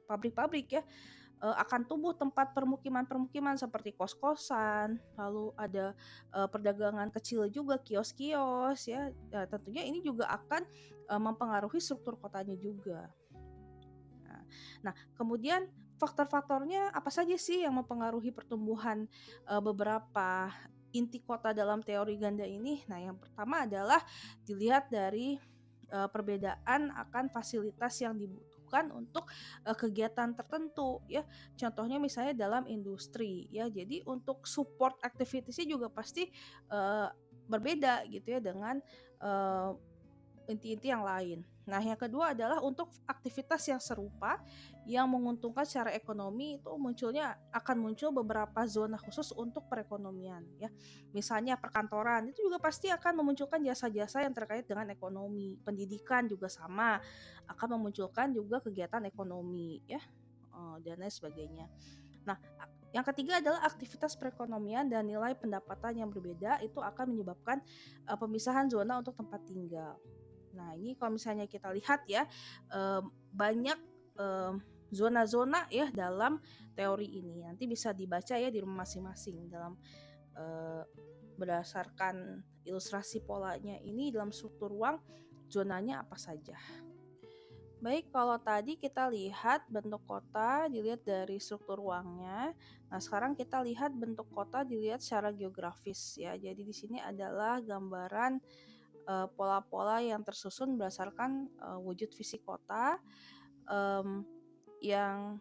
pabrik-pabrik ya, akan tumbuh tempat permukiman-permukiman seperti kos-kosan, lalu ada perdagangan kecil juga, kios-kios ya. Nah, tentunya ini juga akan mempengaruhi struktur kotanya juga. Nah, kemudian faktor-faktornya apa saja sih yang mempengaruhi pertumbuhan beberapa inti kota dalam teori ganda ini? Nah, yang pertama adalah dilihat dari perbedaan akan fasilitas yang dibutuhkan untuk kegiatan tertentu ya. Contohnya misalnya dalam industri ya. Jadi untuk support activitiesnya juga pasti berbeda gitu ya dengan inti-inti yang lain. Nah, yang kedua adalah untuk aktivitas yang serupa yang menguntungkan secara ekonomi itu akan muncul beberapa zona khusus untuk perekonomian ya. Misalnya perkantoran itu juga pasti akan memunculkan jasa-jasa yang terkait dengan ekonomi. Pendidikan juga sama, akan memunculkan juga kegiatan ekonomi ya, dan lain sebagainya. Nah, yang ketiga adalah aktivitas perekonomian dan nilai pendapatan yang berbeda itu akan menyebabkan pemisahan zona untuk tempat tinggal. Nah, ini kalau misalnya kita lihat ya, banyak zona-zona ya dalam teori ini. Nanti bisa dibaca ya di rumah masing-masing dalam berdasarkan ilustrasi polanya ini dalam struktur ruang zonanya apa saja. Baik, kalau tadi kita lihat bentuk kota dilihat dari struktur ruangnya. Nah, sekarang kita lihat bentuk kota dilihat secara geografis ya. Jadi di sini adalah gambaran pola-pola yang tersusun berdasarkan wujud fisik kota yang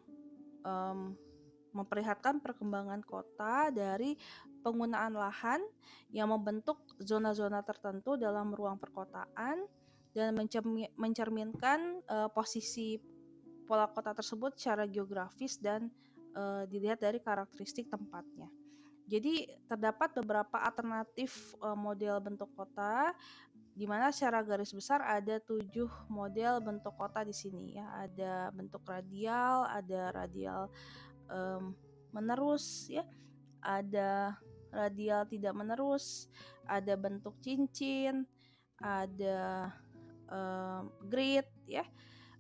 memperlihatkan perkembangan kota dari penggunaan lahan yang membentuk zona-zona tertentu dalam ruang perkotaan dan mencerminkan posisi pola kota tersebut secara geografis dan dilihat dari karakteristik tempatnya. Jadi terdapat beberapa alternatif model bentuk kota di mana secara garis besar ada 7 model bentuk kota di sini ya. Ada bentuk radial, ada radial menerus ya, ada radial tidak menerus, ada bentuk cincin, ada grid ya,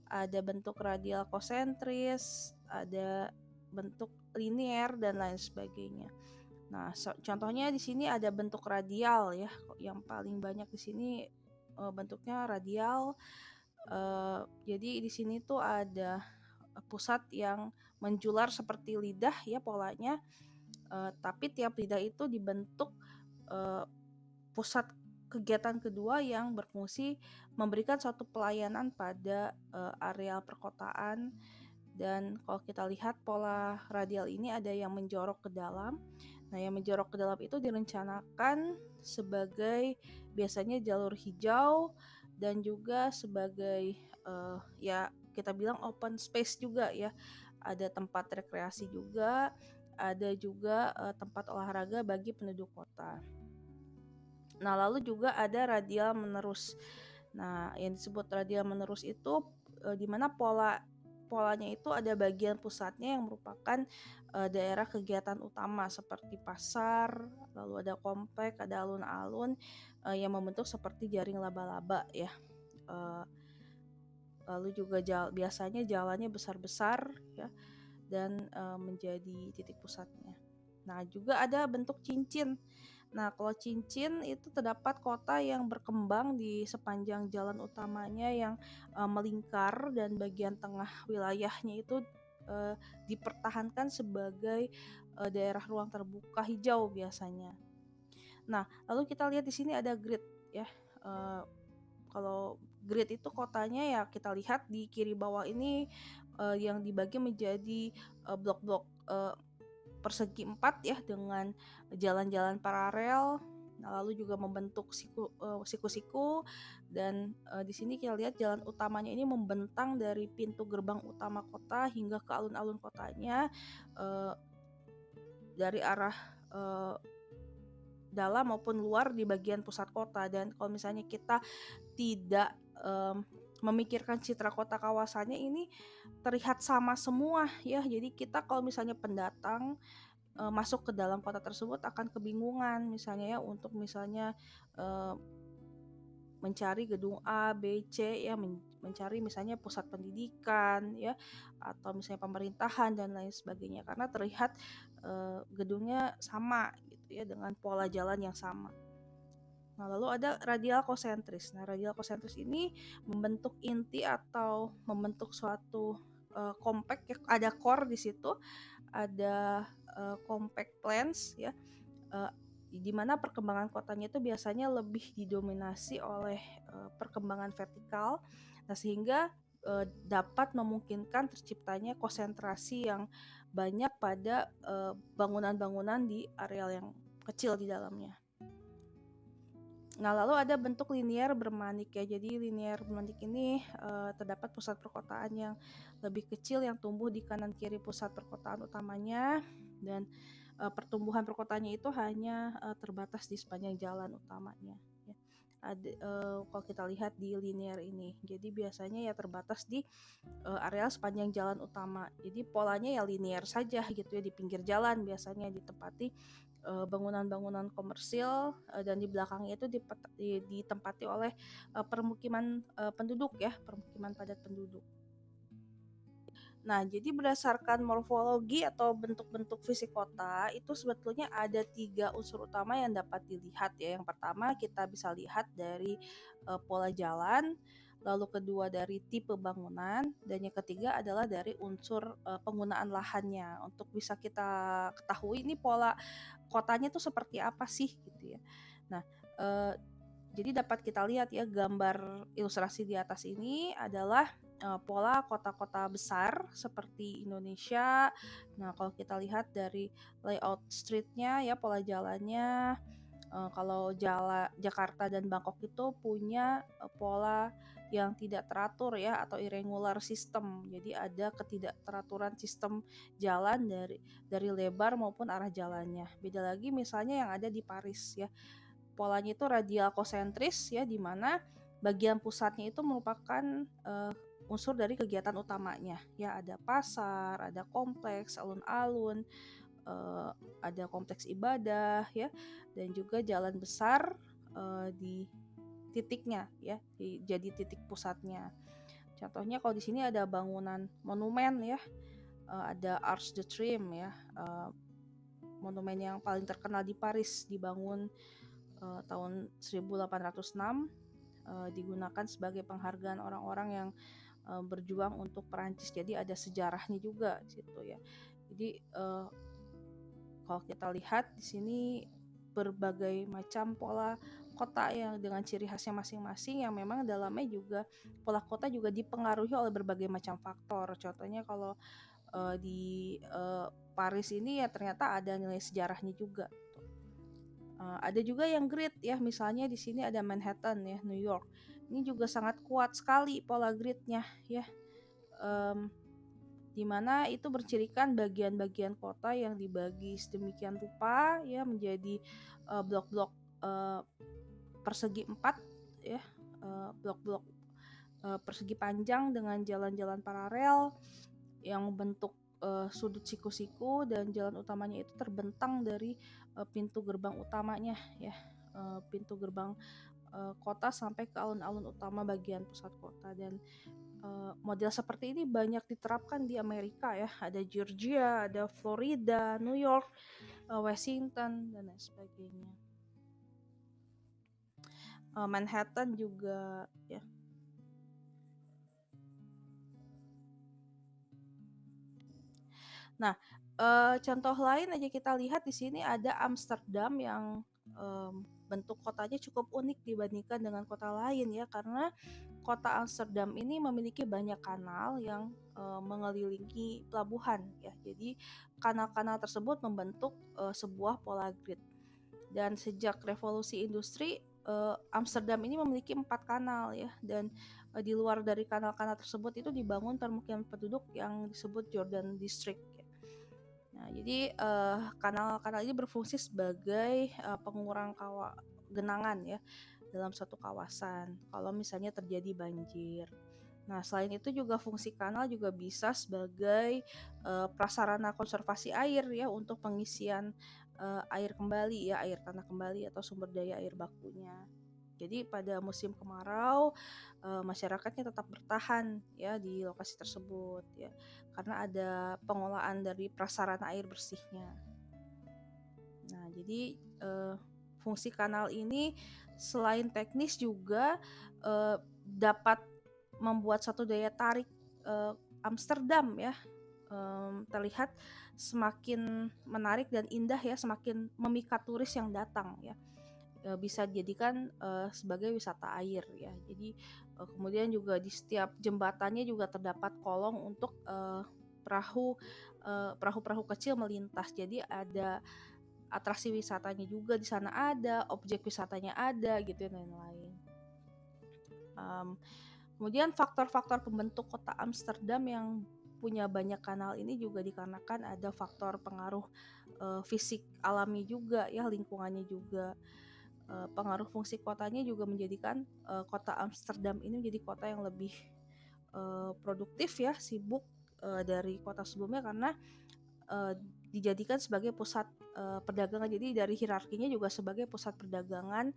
ada bentuk radial konsentris, ada bentuk linier dan lain sebagainya. Nah, contohnya di sini ada bentuk radial ya, yang paling banyak di sini bentuknya radial. Jadi di sini tuh ada pusat yang menjular seperti lidah ya polanya, tapi tiap lidah itu dibentuk pusat kegiatan kedua yang berfungsi memberikan suatu pelayanan pada areal perkotaan. Dan kalau kita lihat pola radial ini ada yang menjorok ke dalam. Nah, yang menjorok ke dalam itu direncanakan sebagai biasanya jalur hijau dan juga sebagai ya kita bilang open space juga ya. Ada tempat rekreasi juga, ada juga tempat olahraga bagi penduduk kota. Nah, lalu juga ada radial menerus. Nah, yang disebut radial menerus itu di mana polanya itu ada bagian pusatnya yang merupakan daerah kegiatan utama seperti pasar, lalu ada komplek, ada alun-alun yang membentuk seperti jaring laba-laba ya. Lalu juga biasanya jalannya besar-besar ya dan menjadi titik pusatnya. Nah, juga ada bentuk cincin. Nah, kalau cincin itu terdapat kota yang berkembang di sepanjang jalan utamanya yang melingkar dan bagian tengah wilayahnya itu dipertahankan sebagai daerah ruang terbuka hijau biasanya. Nah, lalu kita lihat di sini ada grid ya. Kalau grid itu kotanya ya kita lihat di kiri bawah ini yang dibagi menjadi blok-blok persegi 4 ya dengan jalan-jalan paralel. Nah, lalu juga membentuk siku-siku dan di sini kita lihat jalan utamanya ini membentang dari pintu gerbang utama kota hingga ke alun-alun kotanya dari arah dalam maupun luar di bagian pusat kota. Dan kalau misalnya kita tidak memikirkan citra kota kawasannya ini terlihat sama semua ya. Jadi kita kalau misalnya pendatang masuk ke dalam kota tersebut akan kebingungan misalnya ya untuk misalnya mencari gedung A, B, C ya, mencari misalnya pusat pendidikan ya atau misalnya pemerintahan dan lain sebagainya karena terlihat gedungnya sama gitu ya dengan pola jalan yang sama. Nah, lalu ada radial konsentris. Nah, radial konsentris ini membentuk inti atau membentuk suatu compact ya, ada core di situ, ada compact plans ya, di mana perkembangan kotanya itu biasanya lebih didominasi oleh perkembangan vertikal. Nah, sehingga dapat memungkinkan terciptanya konsentrasi yang banyak pada bangunan-bangunan di areal yang kecil di dalamnya. Nah, lalu ada bentuk linier bermanik ya. Jadi linier bermanik ini terdapat pusat perkotaan yang lebih kecil yang tumbuh di kanan kiri pusat perkotaan utamanya, dan pertumbuhan perkotaannya itu hanya terbatas di sepanjang jalan utamanya. Ya. Kalau kita lihat di linier ini, jadi biasanya ya terbatas di areal sepanjang jalan utama. Jadi polanya ya linier saja gitu ya, di pinggir jalan biasanya ditempati bangunan-bangunan komersil, dan di belakangnya itu ditempati oleh permukiman penduduk ya, permukiman padat penduduk. Nah, jadi berdasarkan morfologi atau bentuk-bentuk fisik kota, itu sebetulnya ada 3 unsur utama yang dapat dilihat ya. Yang pertama kita bisa lihat dari pola jalan, lalu kedua dari tipe bangunan, dan yang ketiga adalah dari unsur penggunaan lahannya. Untuk bisa kita ketahui ini pola kotanya tuh seperti apa sih gitu ya. Nah, eh, jadi dapat kita lihat ya, gambar ilustrasi di atas ini adalah pola kota-kota besar seperti Indonesia. Nah, kalau kita lihat dari layout streetnya ya, pola jalannya, kalau Jakarta dan Bangkok itu punya pola yang tidak teratur ya, atau irregular system. Jadi ada ketidakteraturan sistem jalan dari lebar maupun arah jalannya. Beda lagi misalnya yang ada di Paris ya. Polanya itu radial konsentris ya, di mana bagian pusatnya itu merupakan unsur dari kegiatan utamanya ya, ada pasar, ada kompleks alun-alun, uh, ada kompleks ibadah ya, dan juga jalan besar di titiknya ya, jadi titik pusatnya. Contohnya kalau di sini ada bangunan monumen ya, ada Arc de Triomphe ya, monumen yang paling terkenal di Paris, dibangun tahun 1806, digunakan sebagai penghargaan orang-orang yang berjuang untuk Perancis. Jadi ada sejarahnya juga situ ya. Jadi kalau kita lihat di sini berbagai macam pola kota yang dengan ciri khasnya masing-masing, yang memang dalamnya juga pola kota juga dipengaruhi oleh berbagai macam faktor. Contohnya kalau di Paris ini ya ternyata ada nilai sejarahnya juga. Ada juga yang grid ya, misalnya di sini ada Manhattan ya, New York. Ini juga sangat kuat sekali pola gridnya ya, um, di mana itu bercirikan bagian-bagian kota yang dibagi sedemikian rupa ya, menjadi blok-blok persegi 4 ya, blok-blok persegi panjang dengan jalan-jalan paralel yang bentuk sudut siku-siku, dan jalan utamanya itu terbentang dari pintu gerbang utamanya ya, pintu gerbang kota sampai ke alun-alun utama bagian pusat kota. Dan model seperti ini banyak diterapkan di Amerika ya, ada Georgia, ada Florida, New York, Washington, dan lain sebagainya. Manhattan juga ya. Nah, contoh lain aja kita lihat di sini ada Amsterdam yang bentuk kotanya cukup unik dibandingkan dengan kota lain ya, karena kota Amsterdam ini memiliki banyak kanal yang mengelilingi pelabuhan ya. Jadi kanal-kanal tersebut membentuk sebuah pola grid. Dan sejak revolusi industri, Amsterdam ini memiliki 4 kanal ya, dan di luar dari kanal-kanal tersebut itu dibangun permukiman penduduk yang disebut Jordan District ya. Nah, jadi kanal-kanal ini berfungsi sebagai pengurang genangan ya dalam suatu kawasan kalau misalnya terjadi banjir. Nah, selain itu juga fungsi kanal juga bisa sebagai prasarana konservasi air ya, untuk pengisian air kembali ya, air tanah kembali atau sumber daya air bakunya. Jadi pada musim kemarau masyarakatnya tetap bertahan ya di lokasi tersebut ya, karena ada pengolahan dari prasarana air bersihnya. Nah, jadi fungsi kanal ini selain teknis juga dapat membuat satu daya tarik Amsterdam ya, terlihat semakin menarik dan indah ya, semakin memikat turis yang datang ya. Bisa dijadikan sebagai wisata air ya. Jadi kemudian juga di setiap jembatannya juga terdapat kolong untuk perahu-perahu kecil melintas. Jadi ada atraksi wisatanya juga di sana ada, objek wisatanya ada gitu dan lain-lain. Kemudian faktor-faktor pembentuk kota Amsterdam yang punya banyak kanal ini juga dikarenakan ada faktor pengaruh fisik alami juga ya, lingkungannya juga. Pengaruh fungsi kotanya juga menjadikan kota Amsterdam ini menjadi kota yang lebih produktif ya, sibuk dari kota sebelumnya karena uh, dijadikan sebagai pusat perdagangan. Jadi dari hierarkinya juga sebagai pusat perdagangan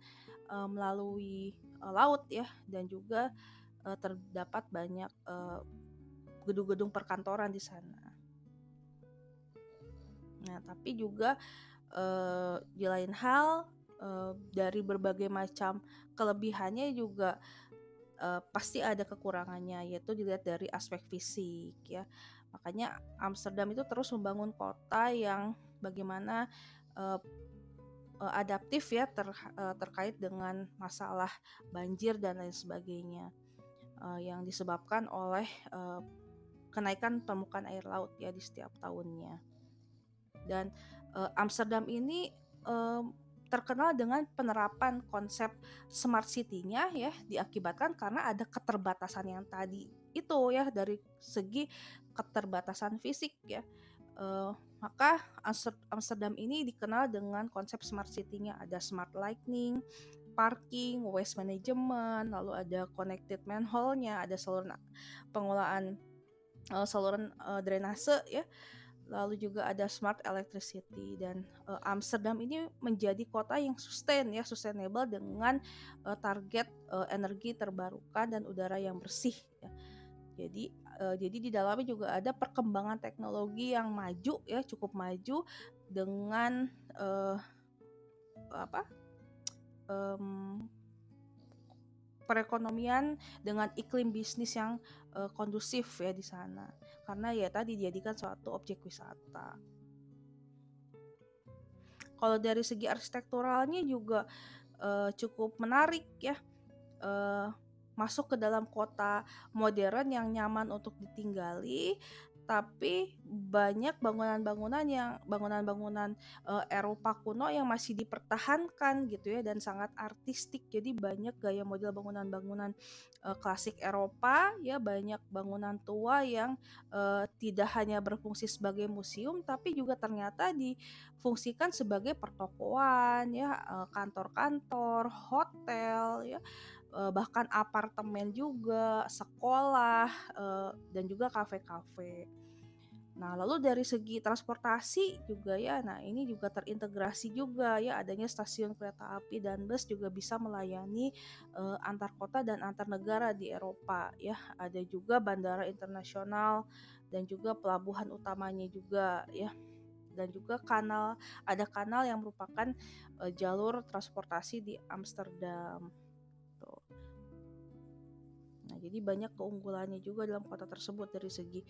melalui laut ya, dan juga terdapat banyak gedung-gedung perkantoran di sana. Nah, tapi juga di lain hal dari berbagai macam kelebihannya juga pasti ada kekurangannya, yaitu dilihat dari aspek fisik ya. Makanya Amsterdam itu terus membangun kota yang bagaimana uh, adaptif ya terkait dengan masalah banjir dan lain sebagainya yang disebabkan oleh kenaikan permukaan air laut ya di setiap tahunnya. Dan Amsterdam ini terkenal dengan penerapan konsep smart city-nya ya, diakibatkan karena ada keterbatasan yang tadi itu ya, dari segi keterbatasan fisik ya. Maka Amsterdam ini dikenal dengan konsep smart city-nya, ada smart lighting, parking, waste management, lalu ada connected manhole-nya, ada saluran pengolahan saluran drainase ya, lalu juga ada smart electricity. Dan Amsterdam ini menjadi kota yang sustainable dengan target energi terbarukan dan udara yang bersih ya. Jadi di dalamnya juga ada perkembangan teknologi yang maju ya, cukup maju dengan apa perekonomian dengan iklim bisnis yang kondusif ya di sana, karena ya tadi dijadikan suatu objek wisata. Kalau dari segi arsitekturalnya juga cukup menarik ya, masuk ke dalam kota modern yang nyaman untuk ditinggali, tapi banyak bangunan-bangunan Eropa kuno yang masih dipertahankan gitu ya, dan sangat artistik. Jadi banyak gaya model bangunan-bangunan klasik Eropa ya, banyak bangunan tua yang tidak hanya berfungsi sebagai museum tapi juga ternyata difungsikan sebagai pertokoan ya, kantor-kantor, hotel ya, bahkan apartemen juga, sekolah, dan juga kafe-kafe. Nah, lalu dari segi transportasi juga ya, nah ini juga terintegrasi juga ya, adanya stasiun kereta api dan bus juga bisa melayani antar kota dan antar negara di Eropa ya. Ada juga bandara internasional dan juga pelabuhan utamanya juga ya. Dan juga ada kanal yang merupakan jalur transportasi di Amsterdam. Tuh. Nah, jadi banyak keunggulannya juga dalam kota tersebut dari segi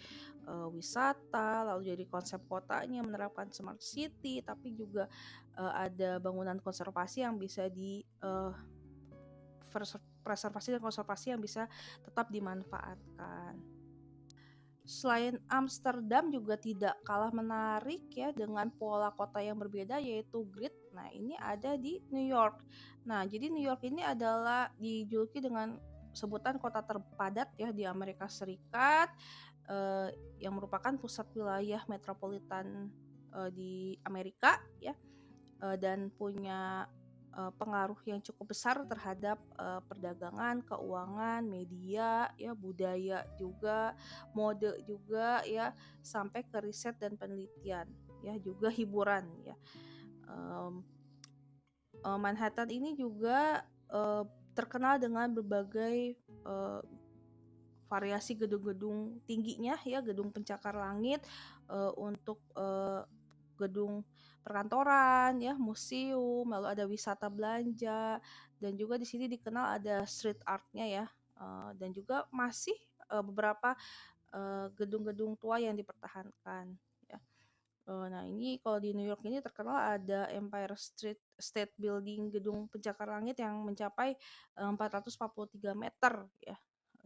wisata, lalu jadi konsep kotanya menerapkan smart city, tapi juga ada bangunan konservasi yang bisa preservasi dan konservasi yang bisa tetap dimanfaatkan. Selain Amsterdam juga tidak kalah menarik ya dengan pola kota yang berbeda, yaitu grid. Nah, ini ada di New York. Nah, jadi New York ini adalah dijuluki dengan sebutan kota terpadat ya di Amerika Serikat, yang merupakan pusat wilayah metropolitan di Amerika ya, dan punya pengaruh yang cukup besar terhadap perdagangan, keuangan, media, ya budaya juga, mode juga ya, sampai ke riset dan penelitian, ya juga hiburan ya. Manhattan ini juga terkenal dengan berbagai variasi gedung-gedung tingginya ya, gedung pencakar langit untuk gedung perkantoran ya, museum, lalu ada wisata belanja, dan juga di sini dikenal ada street art-nya ya, dan juga masih beberapa gedung-gedung tua yang dipertahankan ya. Nah, ini kalau di New York ini terkenal ada Empire State Building, gedung pencakar langit yang mencapai 443 meter ya,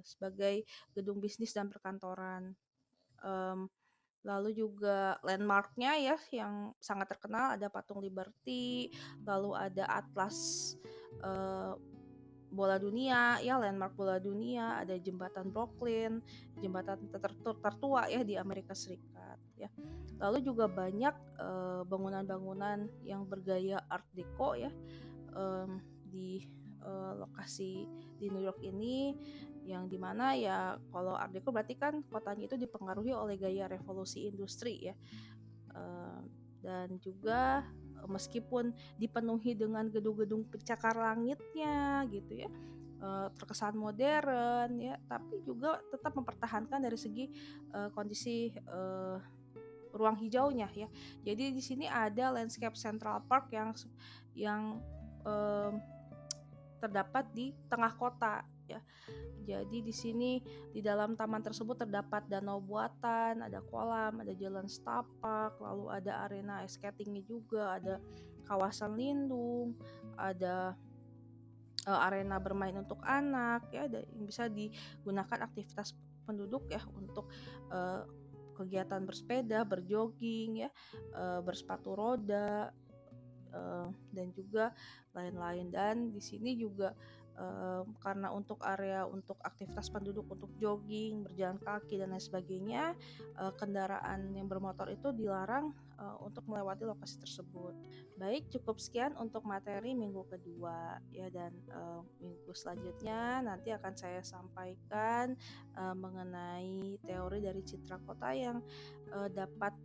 sebagai gedung bisnis dan perkantoran. Lalu juga landmarknya ya yang sangat terkenal ada Patung Liberty, lalu ada atlas, eee, bola dunia ya, landmark bola dunia, ada jembatan Brooklyn, jembatan tertua ya di Amerika Serikat ya. Lalu juga banyak, bangunan-bangunan yang bergaya art deco ya, di, lokasi di New York ini, yang dimana ya kalau art deco berarti kan kotanya itu dipengaruhi oleh gaya revolusi industri ya. Eee, dan juga, meskipun dipenuhi dengan gedung-gedung pencakar langitnya gitu ya, terkesan modern ya, tapi juga tetap mempertahankan dari segi, kondisi, ruang hijaunya ya. Jadi di sini ada landscape Central Park yang, mmm, terdapat di tengah kota ya. Jadi di sini di dalam taman tersebut terdapat danau buatan, ada kolam, ada jalan setapak, lalu ada arena ice skatingnya juga, ada kawasan lindung, ada arena bermain untuk anak ya, yang bisa digunakan aktivitas penduduk ya untuk eh, kegiatan bersepeda, berjoging ya, bersepatu roda, dan juga lain-lain. Dan di sini juga, karena untuk area untuk aktivitas penduduk untuk jogging, berjalan kaki dan lain sebagainya, kendaraan yang bermotor itu dilarang, untuk melewati lokasi tersebut. Baik, cukup sekian untuk materi minggu kedua ya, dan, minggu selanjutnya nanti akan saya sampaikan, mengenai teori dari citra kota yang, dapat,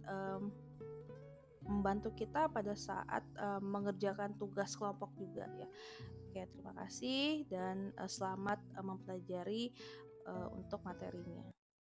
membantu kita pada saat, mengerjakan tugas kelompok juga ya. Oke, terima kasih dan, selamat, mempelajari, untuk materinya.